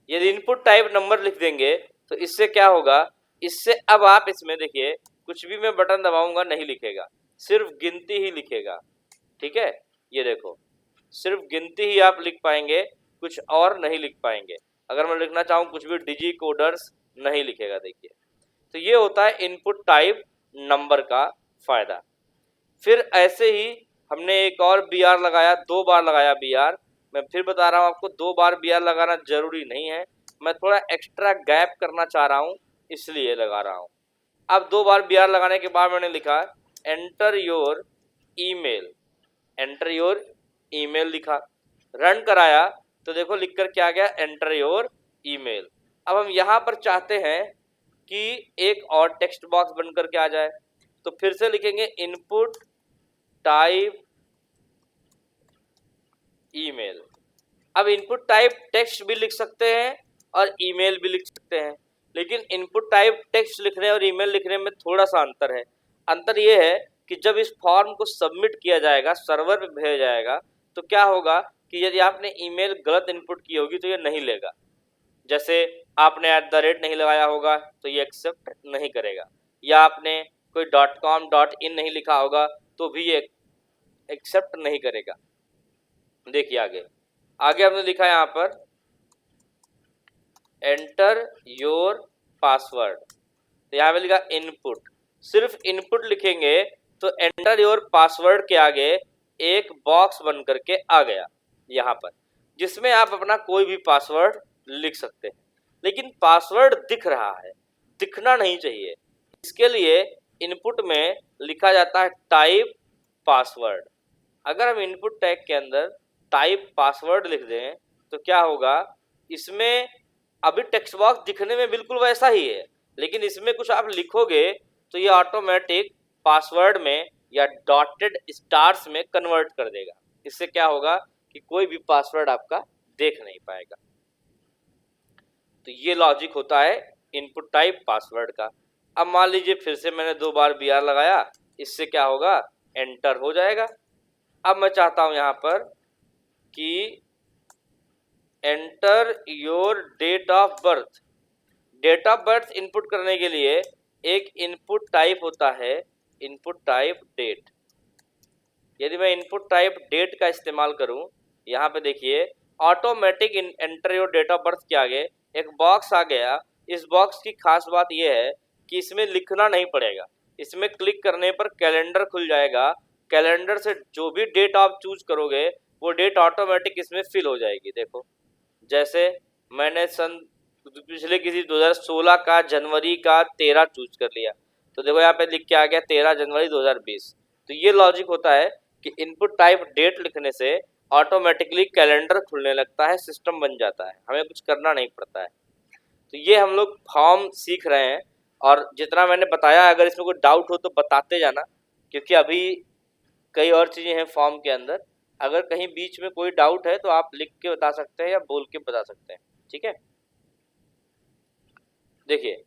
यदि इनपुट टाइप नंबर लिख देंगे तो इससे क्या होगा, इससे अब आप इसमें देखिए कुछ भी मैं बटन दबाऊंगा नहीं लिखेगा, सिर्फ गिनती ही लिखेगा। ठीक है, ये देखो सिर्फ गिनती ही आप लिख पाएंगे, कुछ और नहीं लिख पाएंगे। अगर मैं लिखना चाहूँ कुछ भी डिजी कोडर्स नहीं लिखेगा। देखिए तो ये होता है इनपुट टाइप नंबर का फायदा। फिर ऐसे ही हमने एक और बी आर लगाया, 2 बार लगाया बी आर। मैं फिर बता रहा हूँ आपको 2 बार बी आर लगाना जरूरी नहीं है, मैं थोड़ा एक्स्ट्रा गैप करना चाह रहा हूँ इसलिए लगा रहा हूँ। अब 2 बार बी आर लगाने के बाद मैंने लिखा enter your email, enter your email लिखा, रन कराया तो देखो लिखकर क्या गया, एंटर योर ईमेल। अब हम यहाँ पर चाहते हैं कि एक और टेक्स्ट बॉक्स बनकर के आ जाए, तो फिर से लिखेंगे इनपुट टाइप ईमेल। अब इनपुट टाइप टेक्स्ट भी लिख सकते हैं और ईमेल भी लिख सकते हैं, लेकिन इनपुट टाइप टेक्स्ट लिखने और ईमेल लिखने में थोड़ा सा अंतर है। अंतर ये है कि जब इस फॉर्म को सबमिट किया जाएगा, सर्वर पे भेजा जाएगा, तो क्या होगा कि यदि आपने ईमेल गलत इनपुट की होगी तो ये नहीं लेगा। जैसे आपने @ नहीं लगाया होगा तो ये एक्सेप्ट नहीं करेगा, या आपने कोई .com.in नहीं लिखा होगा तो भी ये एक्सेप्ट नहीं करेगा। देखिए आगे आगे हमने लिखा है यहाँ पर एंटर योर पासवर्ड, तो यहाँ पे लिखा इनपुट, सिर्फ इनपुट लिखेंगे तो एंटर योर पासवर्ड के आगे एक बॉक्स बन करके आ गया यहाँ पर, जिसमें आप अपना कोई भी पासवर्ड लिख सकते हैं। लेकिन पासवर्ड दिख रहा है, दिखना नहीं चाहिए, इसके लिए इनपुट में लिखा जाता है टाइप पासवर्ड। अगर हम इनपुट टैग के अंदर टाइप पासवर्ड लिख दें तो क्या होगा, इसमें अभी टेक्स्ट बॉक्स दिखने में बिल्कुल वैसा ही है, लेकिन इसमें कुछ आप लिखोगे तो ये ऑटोमेटिक पासवर्ड में या डॉटेड स्टार्स में कन्वर्ट कर देगा। इससे क्या होगा कि कोई भी पासवर्ड आपका देख नहीं पाएगा। तो ये लॉजिक होता है इनपुट टाइप पासवर्ड का। अब मान लीजिए फिर से मैंने 2 बार बी आर लगाया, इससे क्या होगा, एंटर हो जाएगा। अब मैं चाहता हूं यहां पर कि enter your date of birth. Date of birth input करने के लिए एक इनपुट टाइप होता है, इनपुट टाइप डेट। यदि मैं इनपुट टाइप डेट का इस्तेमाल करूं, यहाँ पे देखिए automatic enter your date of birth के आगे एक बॉक्स आ गया। इस बॉक्स की खास बात यह है कि इसमें लिखना नहीं पड़ेगा, इसमें क्लिक करने पर कैलेंडर खुल जाएगा। कैलेंडर से जो भी डेट आप चूज करोगे वो डेट ऑटोमेटिक इसमें फिल हो जाएगी। देखो जैसे मैंने पिछले किसी 2016 का जनवरी का 13 चूज कर लिया, तो देखो यहाँ पे लिख के आ गया 13 जनवरी 2020। तो ये लॉजिक होता है कि इनपुट टाइप डेट लिखने से ऑटोमेटिकली कैलेंडर खुलने लगता है, सिस्टम बन जाता है, हमें कुछ करना नहीं पड़ता है। तो ये हम लोग फॉर्म सीख रहे हैं, और जितना मैंने बताया अगर इसमें कोई डाउट हो तो बताते जाना, क्योंकि अभी कई और चीज़ें हैं फॉर्म के अंदर। अगर कहीं बीच में कोई डाउट है तो आप लिख के बता सकते हैं या बोल के बता सकते हैं। ठीक है, देखिए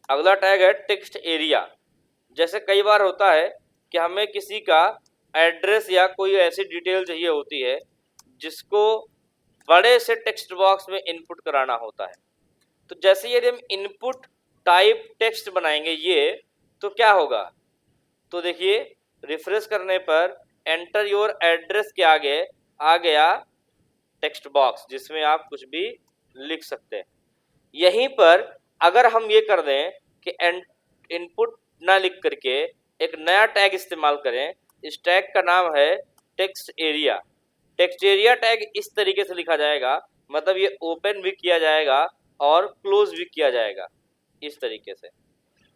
अगला टैग है टेक्स्ट एरिया। जैसे कई बार होता है कि हमें किसी का एड्रेस या कोई ऐसी डिटेल चाहिए होती है जिसको बड़े से टेक्स्ट बॉक्स में इनपुट कराना होता है। तो जैसे यदि हम इनपुट टाइप टेक्स्ट बनाएंगे ये, तो क्या होगा, तो देखिए रिफ्रेश करने पर एंटर योर एड्रेस के आगे आ गया टेक्स्ट बॉक्स जिसमें आप कुछ भी लिख सकते हैं। यहीं पर अगर हम ये कर दें कि इनपुट ना लिख करके एक नया टैग इस्तेमाल करें, इस टैग का नाम है text area. Text area tag इस तरीके से लिखा जाएगा, मतलब ये ओपन भी किया जाएगा और क्लोज भी किया जाएगा इस तरीके से,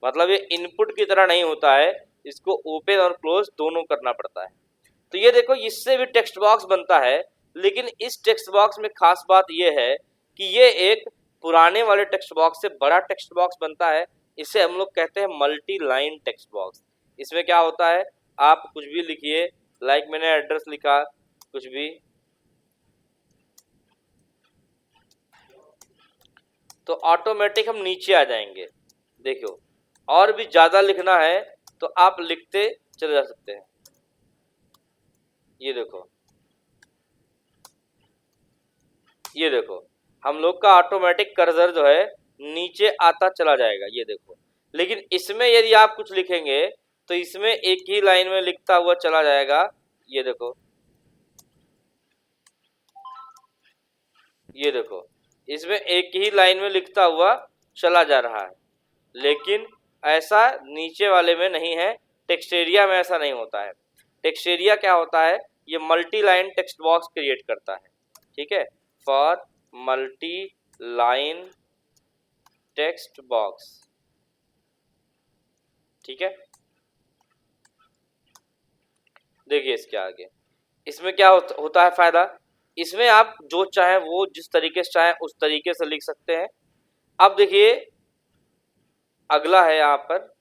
मतलब ये इनपुट की तरह नहीं होता है, इसको ओपन और क्लोज दोनों करना पड़ता है। तो ये देखो इससे भी टेक्स्ट बॉक्स बनता है, लेकिन इस टेक्स्ट बॉक्स में खास बात ये है कि ये एक पुराने वाले टेक्स्ट बॉक्स से बड़ा टेक्स्ट बॉक्स बनता है, इसे हम लोग कहते हैं मल्टी लाइन टेक्स्ट बॉक्स। इसमें क्या होता है, आप कुछ भी लिखिए, लाइक मैंने एड्रेस लिखा, कुछ भी, तो ऑटोमेटिक हम नीचे आ जाएंगे। देखो, और भी ज्यादा लिखना है तो आप लिखते चले जा सकते हैं। ये देखो, ये देखो, हम लोग का ऑटोमेटिक कर्सर जो है नीचे आता चला जाएगा, ये देखो। लेकिन इसमें यदि आप कुछ लिखेंगे तो इसमें एक ही लाइन में लिखता हुआ चला जाएगा, ये देखो, ये देखो, इसमें एक ही लाइन में लिखता हुआ चला जा रहा है। लेकिन ऐसा नीचे वाले में नहीं है, टेक्स्टेरिया में ऐसा नहीं होता है। टेक्स्टेरिया क्या होता है, ये multi line text box create करता है, ठीक है, for multi line text box, ठीक है। देखिए इसके आगे, इसमें क्या होता है फायदा, इसमें आप जो चाहें वो जिस तरीके से चाहें उस तरीके से लिख सकते हैं। अब देखिए अगला है यहाँ पर,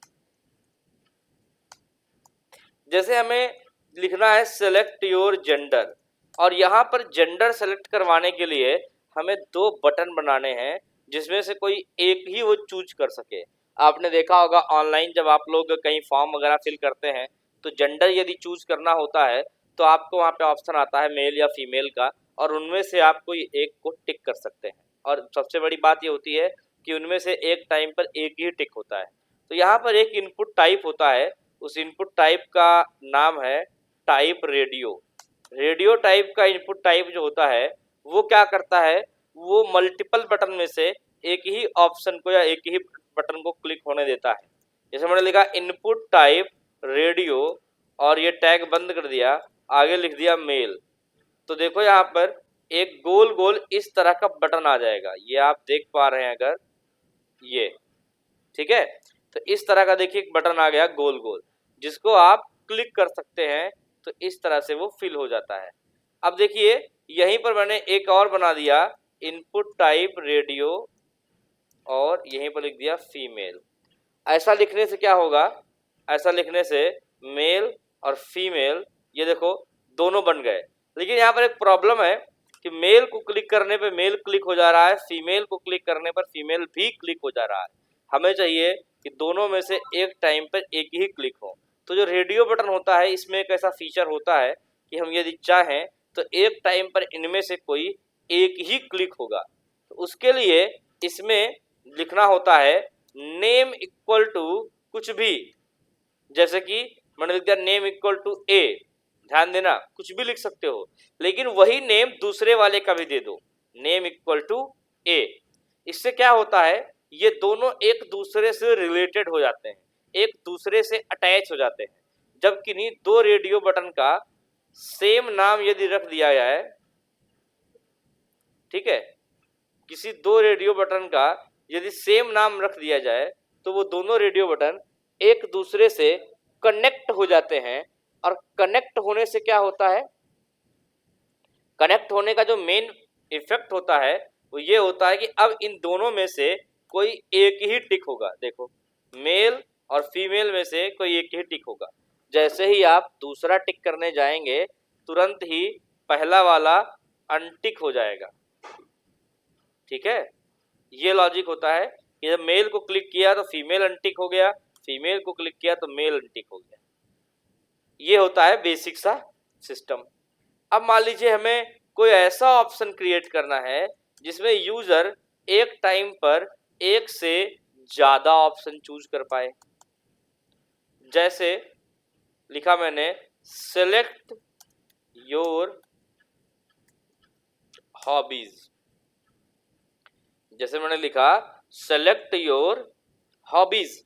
जैसे हमें लिखना है सेलेक्ट योर जेंडर, और यहाँ पर जेंडर सेलेक्ट करवाने के लिए हमें दो बटन बनाने हैं जिसमें से कोई एक ही वो चूज कर सके। आपने देखा होगा ऑनलाइन जब आप लोग कहीं फॉर्म वगैरह फिल करते हैं तो जेंडर यदि चूज करना होता है तो आपको वहाँ पे ऑप्शन आता है मेल या फीमेल का, और उनमें से आप कोई एक को टिक कर सकते हैं। और सबसे बड़ी बात ये होती है कि उनमें से एक टाइम पर एक ही टिक होता है। तो यहाँ पर एक इनपुट टाइप होता है, उस इनपुट टाइप का नाम है टाइप रेडियो। रेडियो टाइप का इनपुट टाइप जो होता है वो क्या करता है, वो मल्टीपल बटन में से एक ही ऑप्शन को या एक ही बटन को क्लिक होने देता है। जैसे मैंने लिखा इनपुट टाइप रेडियो और ये टैग बंद कर दिया, आगे लिख दिया मेल, तो देखो यहाँ पर एक गोल गोल इस तरह का बटन आ जाएगा, ये आप देख पा रहे हैं अगर, ये ठीक है। तो इस तरह का देखिए एक बटन आ गया गोल गोल, जिसको आप क्लिक कर सकते हैं, तो इस तरह से वो फिल हो जाता है। अब देखिए यहीं पर मैंने एक और बना दिया इनपुट टाइप रेडियो और यहीं पर लिख दिया फीमेल। ऐसा लिखने से क्या होगा, ऐसा लिखने से मेल और फीमेल ये देखो दोनों बन गए। लेकिन यहाँ पर एक प्रॉब्लम है कि मेल को क्लिक करने पे मेल क्लिक हो जा रहा है, फीमेल को क्लिक करने पर फीमेल भी क्लिक हो जा रहा है। हमें चाहिए कि दोनों में से एक टाइम पर एक ही क्लिक हो। तो जो रेडियो बटन होता है इसमें एक ऐसा फीचर होता है कि हम यदि चाहें तो एक टाइम पर इनमें से कोई एक ही क्लिक होगा। तो उसके लिए इसमें लिखना होता है नेम इक्वल टू कुछ भी, जैसे कि मैंने लिख दिया नेम इक्वल टू ए, ध्यान देना कुछ भी लिख सकते हो, लेकिन वही नेम दूसरे वाले का भी दे दो, नेम इक्वल टू ए। इससे क्या होता है, ये दोनों एक दूसरे से रिलेटेड हो जाते हैं, एक दूसरे से अटैच हो जाते हैं। जब किन्हीं दो रेडियो बटन का सेम नाम यदि रख दिया जाए, ठीक है, किसी दो रेडियो बटन का यदि सेम नाम रख दिया जाए तो वो दोनों रेडियो बटन एक दूसरे से कनेक्ट हो जाते हैं। और कनेक्ट होने से क्या होता है, कनेक्ट होने का जो मेन इफेक्ट होता है वो ये होता है कि अब इन दोनों में से कोई एक ही टिक होगा। देखो मेल और फीमेल में से कोई एक ही टिक होगा। जैसे ही आप दूसरा टिक करने जाएंगे तुरंत ही पहला वाला अनटिक हो जाएगा, ठीक है। ये लॉजिक होता है कि जब मेल को क्लिक किया तो फीमेल अनटिक हो गया, फीमेल को क्लिक किया तो मेल अनटिक हो गया। ये होता है बेसिक सा सिस्टम। अब मान लीजिए हमें कोई ऐसा ऑप्शन क्रिएट करना है जिसमें यूजर एक टाइम पर एक से ज्यादा ऑप्शन चूज कर पाए। जैसे लिखा मैंने सेलेक्ट योर हॉबीज, जैसे मैंने लिखा सेलेक्ट योर हॉबीज।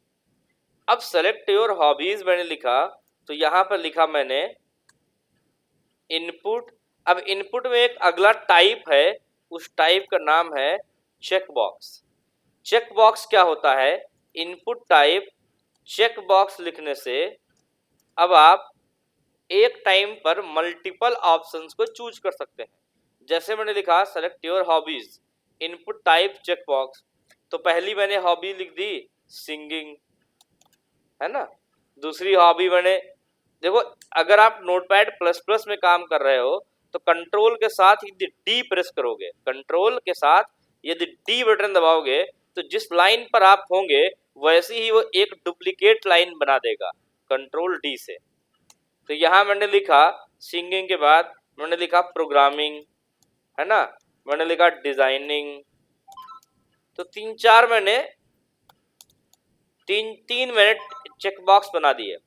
अब सेलेक्ट योर हॉबीज मैंने लिखा तो यहां पर लिखा मैंने इनपुट। अब इनपुट में एक अगला टाइप है, उस टाइप का नाम है चेक बॉक्स। चेक बॉक्स क्या होता है, इनपुट टाइप चेक बॉक्स लिखने से अब आप एक टाइम पर मल्टीपल ऑप्शंस को चूज कर सकते हैं। जैसे मैंने लिखा select your hobbies, input type check box, तो पहली मैंने हॉबी लिख दी सिंगिंग, है ना। दूसरी हॉबी मैंने, देखो अगर आप नोटपैड प्लस प्लस में काम कर रहे हो तो कंट्रोल के साथ यदि डी प्रेस करोगे, कंट्रोल के साथ यदि डी बटन दबाओगे तो जिस लाइन पर आप होंगे वैसे ही वो एक डुप्लीकेट लाइन बना देगा कंट्रोल डी से। तो यहाँ मैंने लिखा सिंगिंग के बाद मैंने लिखा प्रोग्रामिंग, है ना, मैंने लिखा डिजाइनिंग। तो तीन मैंने चेकबॉक्स बना दिए।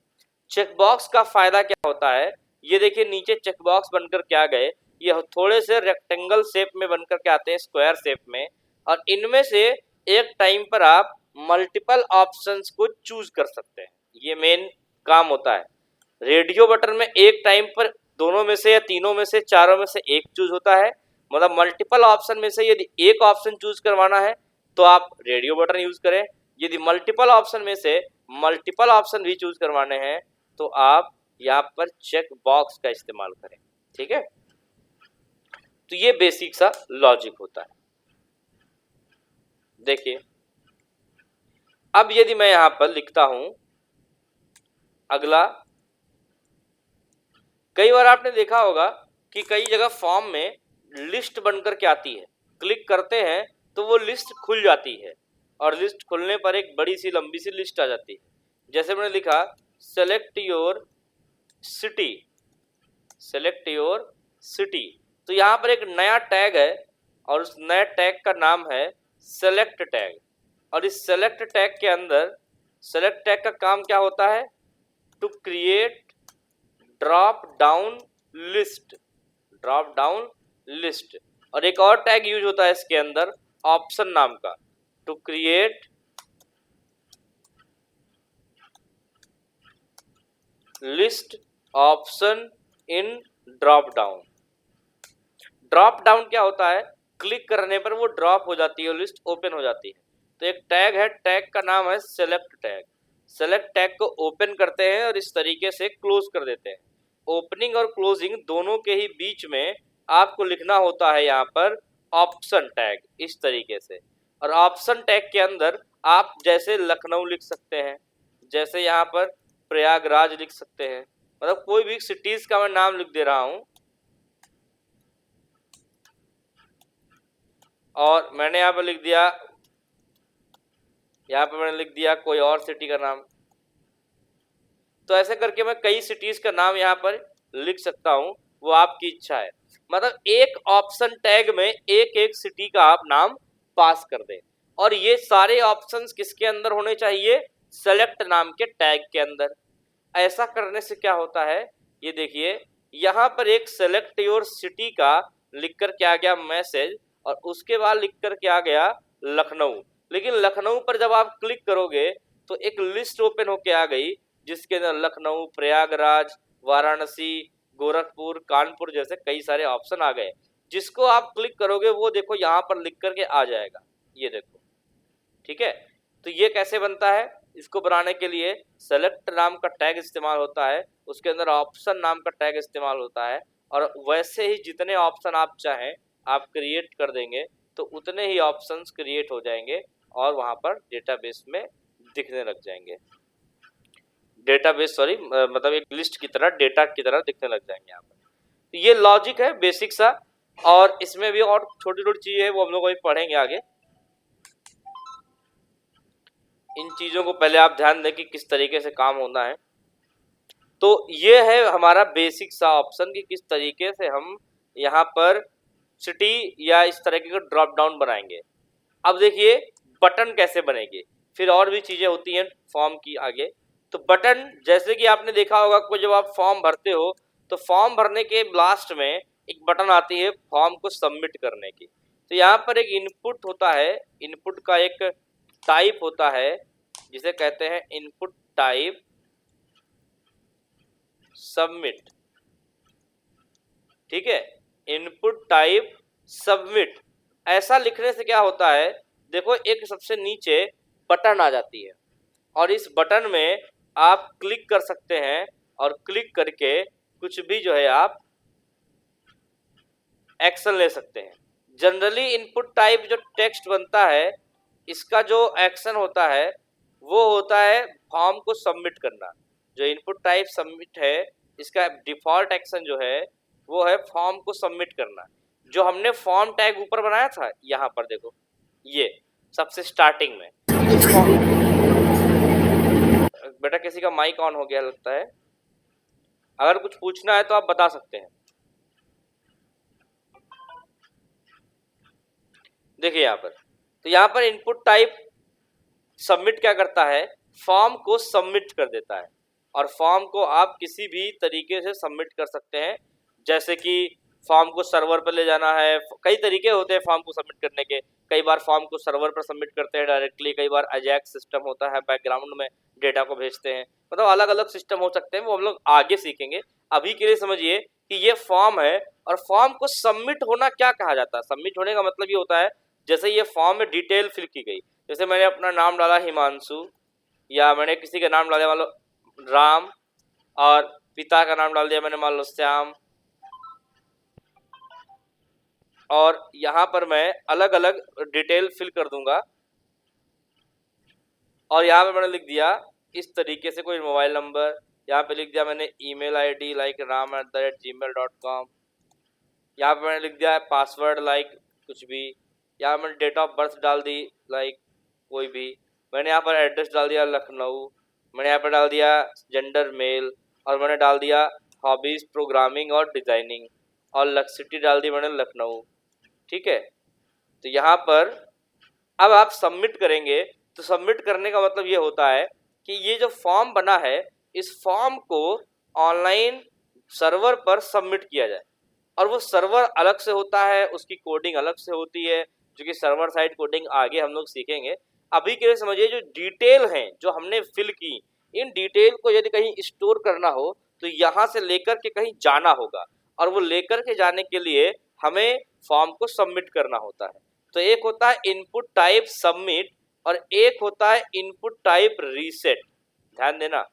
चेकबॉक्स का फायदा क्या होता है, ये देखिए नीचे चेकबॉक्स बनकर क्या गए, ये थोड़े से रेक्टेंगल शेप में बनकर के आते हैं, स्क्वायर शेप में, और इनमें से एक टाइम पर आप मल्टीपल ऑप्शंस को चूज कर सकते हैं। ये मेन काम होता है। रेडियो बटन में एक टाइम पर दोनों में से या तीनों में से चारों में से एक चूज होता है, मतलब मल्टीपल ऑप्शन में से यदि एक ऑप्शन चूज करवाना है तो आप रेडियो बटन यूज करें, यदि मल्टीपल ऑप्शन में से मल्टीपल ऑप्शन भी चूज करवाने हैं तो आप यहाँ पर चेक बॉक्स का इस्तेमाल करें। ठीक है, तो ये बेसिक सा लॉजिक होता है। देखिए अब यदि मैं यहाँ पर लिखता हूं अगला, कई बार आपने देखा होगा कि कई जगह फॉर्म में लिस्ट बनकर के आती है, क्लिक करते हैं तो वो लिस्ट खुल जाती है और लिस्ट खुलने पर एक बड़ी सी लंबी सी लिस्ट आ जाती है। जैसे मैंने लिखा select your city, select your city, तो यहाँ पर एक नया टैग है और उस नए टैग का नाम है सेलेक्ट टैग। और इस सेलेक्ट टैग के अंदर सेलेक्ट टैग का काम क्या होता है, to create drop down list, drop down list. और एक और टैग यूज होता है इसके अंदर ऑप्शन नाम का, to create list option in drop down. Drop down क्या होता है, क्लिक करने पर वो ड्रॉप हो जाती है, लिस्ट ओपन हो जाती है। तो एक टैग है, टैग का नाम है सेलेक्ट टैग। सेलेक्ट टैग को ओपन करते हैं और इस तरीके से क्लोज कर देते हैं। ओपनिंग और क्लोजिंग दोनों के ही बीच में आपको लिखना होता है यहाँ पर ऑप्शन टैग, इस तरीके से। और ऑप्शन टैग के अंदर आप जैसे लखनऊ लिख सकते हैं, जैसे यहाँ पर प्रयागराज लिख सकते हैं, मतलब कोई भी सिटीज का मैं नाम लिख दे रहा हूँ। और मैंने यहाँ पर लिख दिया, यहाँ पर मैंने लिख दिया कोई और सिटी का नाम। तो ऐसे करके मैं कई सिटीज का नाम यहाँ पर लिख सकता हूँ, वो आपकी इच्छा है। मतलब एक ऑप्शन टैग में एक एक सिटी का आप नाम पास कर दें। और ये सारे ऑप्शंस किसके अंदर होने चाहिए, सेलेक्ट नाम के टैग के अंदर। ऐसा करने से क्या होता है, ये देखिए यहाँ पर एक सेलेक्ट योर सिटी का लिख कर के आ गया मैसेज और उसके बाद लिख कर के आ गया लखनऊ। लेकिन लखनऊ पर जब आप क्लिक करोगे तो एक लिस्ट ओपन होके आ गई जिसके अंदर लखनऊ, प्रयागराज, वाराणसी, गोरखपुर, कानपुर जैसे कई सारे ऑप्शन आ गए। जिसको आप क्लिक करोगे वो देखो यहाँ पर लिख करके आ जाएगा, ये देखो। ठीक है, तो ये कैसे बनता है, इसको बनाने के लिए सेलेक्ट नाम का टैग इस्तेमाल होता है, उसके अंदर ऑप्शन नाम का टैग इस्तेमाल होता है। और वैसे ही जितने ऑप्शन आप चाहें आप क्रिएट कर देंगे तो उतने ही ऑप्शंस क्रिएट हो जाएंगे और वहां पर डेटाबेस में दिखने लग जाएंगे। डेटाबेस सॉरी मतलब एक लिस्ट की तरह, डेटा की तरह दिखने लग जाएंगे यहाँ पर। तो ये लॉजिक है बेसिक सा, और इसमें भी और छोटी छोटी चीजें हैं वो हम लोग अभी पढ़ेंगे आगे। इन चीजों को पहले आप ध्यान दें कि किस तरीके से काम होना है। तो ये है हमारा बेसिक सा ऑप्शन कि किस तरीके से हम यहाँ पर सिटी या इस तरीके का ड्रॉप डाउन बनाएंगे। अब देखिए बटन कैसे बनेगी, फिर और भी चीजें होती हैं फॉर्म की आगे। तो बटन जैसे कि आपने देखा होगा कि जब आप फॉर्म भरते हो तो फॉर्म भरने के लास्ट में एक बटन आती है फॉर्म को सबमिट करने की। तो यहाँ पर एक इनपुट होता है, इनपुट का एक टाइप होता है जिसे कहते हैं इनपुट टाइप सबमिट। ठीक है, इनपुट टाइप सबमिट। ऐसा लिखने से क्या होता है, देखो एक सबसे नीचे बटन आ जाती है और इस बटन में आप क्लिक कर सकते हैं और क्लिक करके कुछ भी जो है आप एक्शन ले सकते हैं। जनरली इनपुट टाइप जो टेक्स्ट बनता है, इसका जो एक्शन होता है वो होता है फॉर्म को सबमिट करना। जो इनपुट टाइप सबमिट है, इसका डिफॉल्ट एक्शन जो है वो है फॉर्म को सबमिट करना। जो हमने फॉर्म टैग ऊपर बनाया था, यहाँ पर देखो, ये सबसे स्टार्टिंग में बेटा किसी का माइक ऑन हो गया लगता है, अगर कुछ पूछना है तो आप बता सकते हैं। देखिए यहाँ पर, तो यहाँ पर इनपुट टाइप सबमिट क्या करता है, फॉर्म को सबमिट कर देता है। और फॉर्म को आप किसी भी तरीके से सबमिट कर सकते हैं, जैसे कि फॉर्म को सर्वर पर ले जाना है। कई तरीके होते हैं फॉर्म को सबमिट करने के। कई बार फॉर्म को सर्वर पर सबमिट करते हैं डायरेक्टली, कई बार अजैक्स सिस्टम होता है, बैकग्राउंड में डेटा को भेजते हैं। मतलब अलग अलग सिस्टम हो सकते हैं, वो हम लोग आगे सीखेंगे। अभी के लिए समझिए कि ये फॉर्म है, और फॉर्म को सबमिट होना क्या कहा जाता है। सबमिट होने का मतलब ये होता है, जैसे ये फॉर्म में डिटेल फिल की गई, जैसे मैंने अपना नाम डाला हिमांशु, या मैंने किसी का नाम डाल दिया मान लो राम, और पिता का नाम डाल दिया मैंने मान लो श्याम, और यहाँ पर मैं अलग अलग डिटेल फिल कर दूंगा। और यहाँ पे मैंने लिख दिया इस तरीके से कोई मोबाइल नंबर, यहाँ पे लिख दिया मैंने ईमेल आईडी लाइक ram@gmail.com, यहाँ पे मैंने लिख दिया पासवर्ड लाइक कुछ भी, यहाँ मैंने डेट ऑफ बर्थ डाल दी लाइक कोई भी, मैंने यहाँ पर एड्रेस डाल दिया लखनऊ, मैंने यहाँ पर डाल दिया जेंडर मेल, और मैंने डाल दिया हॉबीज प्रोग्रामिंग और डिजाइनिंग, और सिटी डाल दी मैंने लखनऊ। ठीक है, तो यहाँ पर अब आप सबमिट करेंगे, तो सबमिट करने का मतलब ये होता है कि ये जो फॉर्म बना है, इस फॉर्म को ऑनलाइन सर्वर पर सबमिट किया जाए। और वो सर्वर अलग से होता है, उसकी कोडिंग अलग से होती है, जो कि सर्वर साइड कोडिंग आगे हम लोग सीखेंगे। अभी के लिए समझिए जो डिटेल हैं जो हमने फिल की, इन डिटेल को यदि कहीं स्टोर करना हो तो यहाँ से लेकर के कहीं जाना होगा, और वो लेकर के जाने के लिए हमें फॉर्म को सबमिट करना होता है। तो एक होता है इनपुट टाइप सबमिट, और एक होता है इनपुट टाइप रीसेट। ध्यान देना,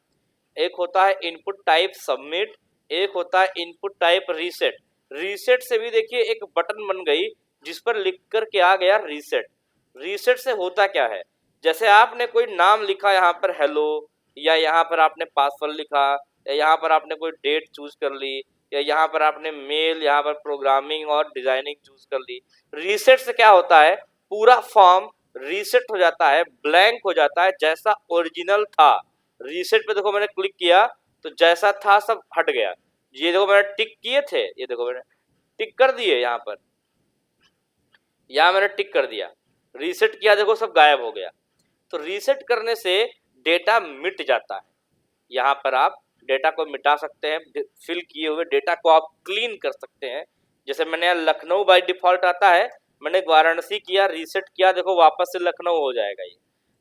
एक होता है इनपुट टाइप सबमिट, एक होता है इनपुट टाइप रीसेट। रीसेट से भी देखिए एक बटन बन गई जिस पर लिख कर के आ गया रीसेट। रीसेट से होता क्या है, जैसे आपने कोई नाम लिखा यहाँ पर हेलो, या यहाँ पर आपने पासवर्ड लिखा, या यहाँ पर आपने कोई डेट चूज कर ली, या यहाँ पर आपने मेल, यहाँ पर प्रोग्रामिंग और डिजाइनिंग चूज कर ली। रीसेट से क्या होता है, पूरा फॉर्म रीसेट हो जाता है, ब्लैंक हो जाता है, जैसा ओरिजिनल था। रीसेट पे देखो मैंने क्लिक किया तो जैसा था सब हट गया। ये देखो मैंने टिक किए थे, ये देखो मैंने टिक कर दिए, यहाँ पर यहाँ मैंने टिक कर दिया, रीसेट किया, देखो सब गायब हो गया। तो रीसेट करने से डेटा मिट जाता है। यहाँ पर आप डेटा को मिटा सकते हैं, फिल किए हुए डेटा को आप क्लीन कर सकते हैं। जैसे मैंने यहाँ लखनऊ बाय डिफॉल्ट आता है, मैंने वाराणसी किया, रीसेट किया, देखो वापस से लखनऊ हो जाएगा ये।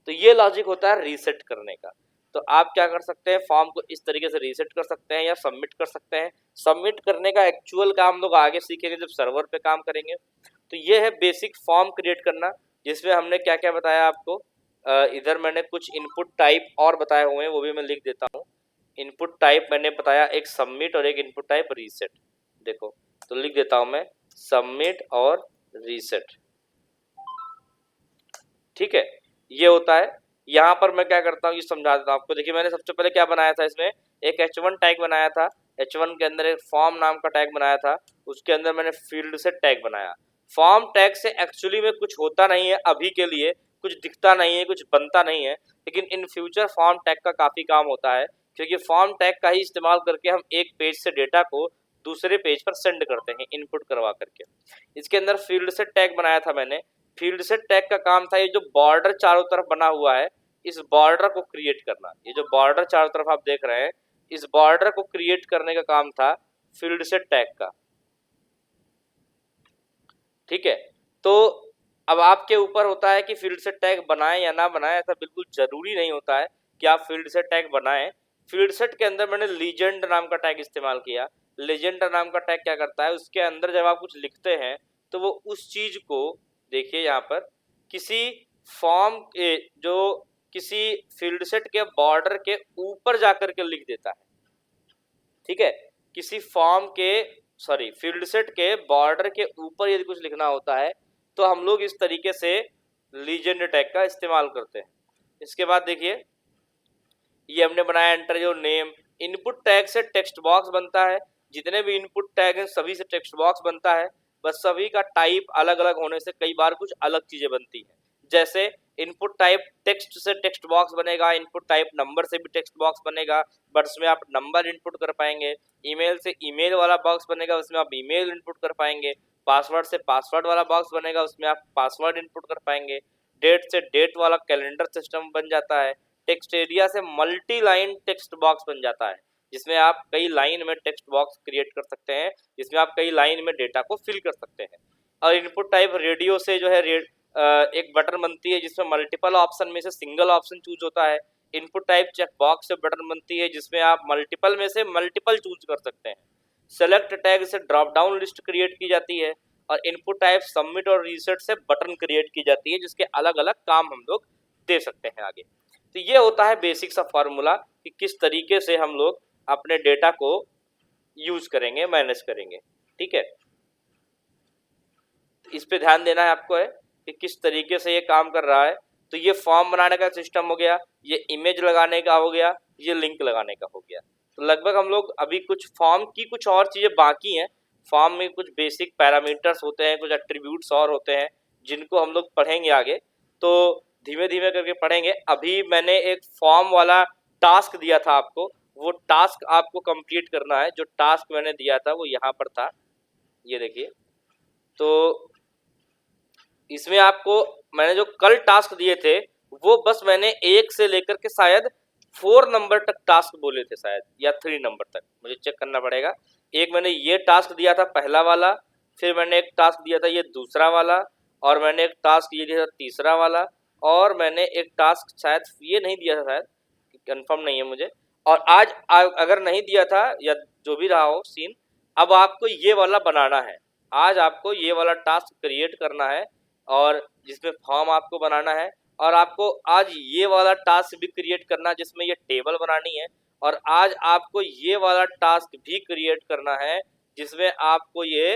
तो ये लॉजिक होता है रीसेट करने का। तो आप क्या कर सकते हैं, फॉर्म को इस तरीके से रीसेट कर सकते हैं या सबमिट कर सकते हैं। सबमिट करने का एक्चुअल काम हम लोग आगे सीखेंगे जब सर्वर पे काम करेंगे। तो ये है बेसिक फॉर्म क्रिएट करना, जिसमें हमने क्या क्या बताया आपको। इधर मैंने कुछ इनपुट टाइप और बताए हुए हैं, वो भी मैं लिख देता हूँ। इनपुट टाइप मैंने बताया एक सबमिट और एक इनपुट टाइप रीसेट। देखो तो लिख देता हूं मैं सबमिट और रीसेट। ठीक है, ये होता है। यहाँ पर मैं क्या करता हूँ ये समझा देता हूँ आपको। देखिए मैंने सबसे पहले क्या बनाया था, इसमें एक H1 टैग बनाया था। H1 के अंदर एक फॉर्म नाम का टैग बनाया था, उसके अंदर मैंने फील्ड से टैग बनाया। फॉर्म टैग से एक्चुअली में कुछ होता नहीं है, अभी के लिए कुछ दिखता नहीं है, कुछ बनता नहीं है, लेकिन इन फ्यूचर फॉर्म टैग का काफी काम होता है, क्योंकि फॉर्म टैग का ही इस्तेमाल करके हम एक पेज से डेटा को दूसरे पेज पर सेंड करते हैं, इनपुट करवा करके। इसके अंदर फील्ड से टैग बनाया था मैंने। फील्ड से टैग का काम था ये जो बॉर्डर चारों तरफ बना हुआ है, इस बॉर्डर को क्रिएट करना। ये जो बॉर्डर चारों तरफ आप देख रहे हैं, इस बॉर्डर को क्रिएट करने का काम था फील्ड से टैग का। ठीक है, तो अब आपके ऊपर होता है कि फील्ड से टैग बनाएं या ना बनाएं। ऐसा बिल्कुल जरूरी नहीं होता है कि आप फील्ड से टैग बनाएं। फील्ड सेट के अंदर मैंने लीजेंड नाम का टैग इस्तेमाल किया। लीजेंड नाम का टैग क्या करता है, उसके अंदर जब आप कुछ लिखते हैं तो वो उस चीज को, देखिए यहाँ पर, किसी फॉर्म के, जो किसी फील्ड सेट के बॉर्डर के ऊपर जाकर के लिख देता है। ठीक है, किसी फॉर्म के सॉरी फील्ड सेट के बॉर्डर के ऊपर यदि कुछ लिखना होता है तो हम लोग इस तरीके से लीजेंड टैग का इस्तेमाल करते हैं। इसके बाद देखिए ये हमने बनाया enter your name. Input tag से टेक्स्ट बॉक्स बनता है, जितने भी इनपुट टैग हैं सभी से टेक्स्ट बॉक्स बनता है, बस सभी का टाइप अलग अलग होने से कई बार कुछ अलग चीजें बनती हैं। जैसे इनपुट टाइप टेक्स्ट से टेक्स्ट बॉक्स बनेगा, इनपुट टाइप नंबर से भी टेक्स्ट बॉक्स बनेगा बट उसमें आप नंबर इनपुट कर पाएंगे, ईमेल से ईमेल वाला बॉक्स बनेगा उसमें आप ईमेल इनपुट कर पाएंगे, पासवर्ड से पासवर्ड वाला बॉक्स बनेगा उसमें आप पासवर्ड इनपुट कर पाएंगे, डेट से डेट वाला कैलेंडर सिस्टम बन जाता है, टेक्स्ट एरिया से मल्टी लाइन टेक्स्ट बॉक्स बन जाता है जिसमें आप कई लाइन में टेक्स्ट बॉक्स क्रिएट कर सकते हैं, जिसमें आप कई लाइन में डेटा को फिल कर सकते हैं। और इनपुट टाइप रेडियो से जो है एक बटन बनती है जिसमें मल्टीपल ऑप्शन में से सिंगल ऑप्शन चूज होता है। इनपुट टाइप चेक बॉक्स से बटन बनती है जिसमें आप मल्टीपल में से मल्टीपल चूज कर सकते हैं। सेलेक्ट टैग से ड्रॉप डाउन लिस्ट क्रिएट की जाती है और इनपुट टाइप सबमिट और रीसेट से बटन क्रिएट की जाती है जिसके अलग अलग काम हम लोग दे सकते हैं आगे। तो ये होता है बेसिक सा फॉर्मूला कि किस तरीके से हम लोग अपने डेटा को यूज करेंगे, मैनेज करेंगे। ठीक है, इस पे ध्यान देना है आपको है कि किस तरीके से ये काम कर रहा है। तो ये फॉर्म बनाने का सिस्टम हो गया, ये इमेज लगाने का हो गया, ये लिंक लगाने का हो गया। तो लगभग हम लोग अभी कुछ फॉर्म की कुछ और चीज़ें बाकी हैं। फॉर्म में कुछ बेसिक पैरामीटर्स होते हैं, कुछ एट्रीब्यूट्स और होते हैं जिनको हम लोग पढ़ेंगे आगे, तो धीमे धीमे करके पढ़ेंगे। अभी मैंने एक फॉर्म वाला टास्क दिया था आपको, वो टास्क आपको कंप्लीट करना है। जो टास्क मैंने दिया था वो यहाँ पर था, ये देखिए। तो इसमें आपको मैंने जो कल टास्क दिए थे वो बस मैंने 1 से लेकर के शायद 4 नंबर तक टास्क बोले थे, शायद या 3 नंबर तक, मुझे चेक करना पड़ेगा। एक मैंने ये टास्क दिया था पहला वाला, फिर मैंने एक टास्क दिया था ये दूसरा वाला, और मैंने एक टास्क ये दिया था तीसरा वाला, और मैंने एक टास्क शायद ये नहीं दिया था, शायद कंफर्म नहीं है मुझे। और आज अगर नहीं दिया था या जो भी रहा हो सीन, अब आपको ये वाला बनाना है। आज आपको ये वाला टास्क क्रिएट करना है और जिसमें फॉर्म आपको बनाना है, और आपको आज ये वाला टास्क भी क्रिएट करना है जिसमें ये टेबल बनानी है, और आज आपको ये वाला टास्क भी क्रिएट करना है जिसमें आपको ये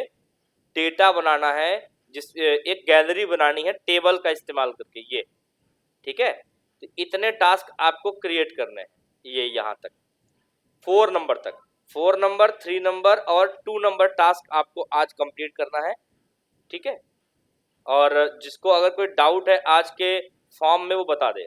डेटा बनाना है, जिस एक गैलरी बनानी है टेबल का इस्तेमाल करके ये। ठीक है, तो इतने टास्क आपको क्रिएट करने हैं, ये यहाँ तक 4 नंबर तक, 4 नंबर 3 नंबर और 2 नंबर टास्क आपको आज कंप्लीट करना है। ठीक है, और जिसको अगर कोई डाउट है आज के फॉर्म में वो बता दे।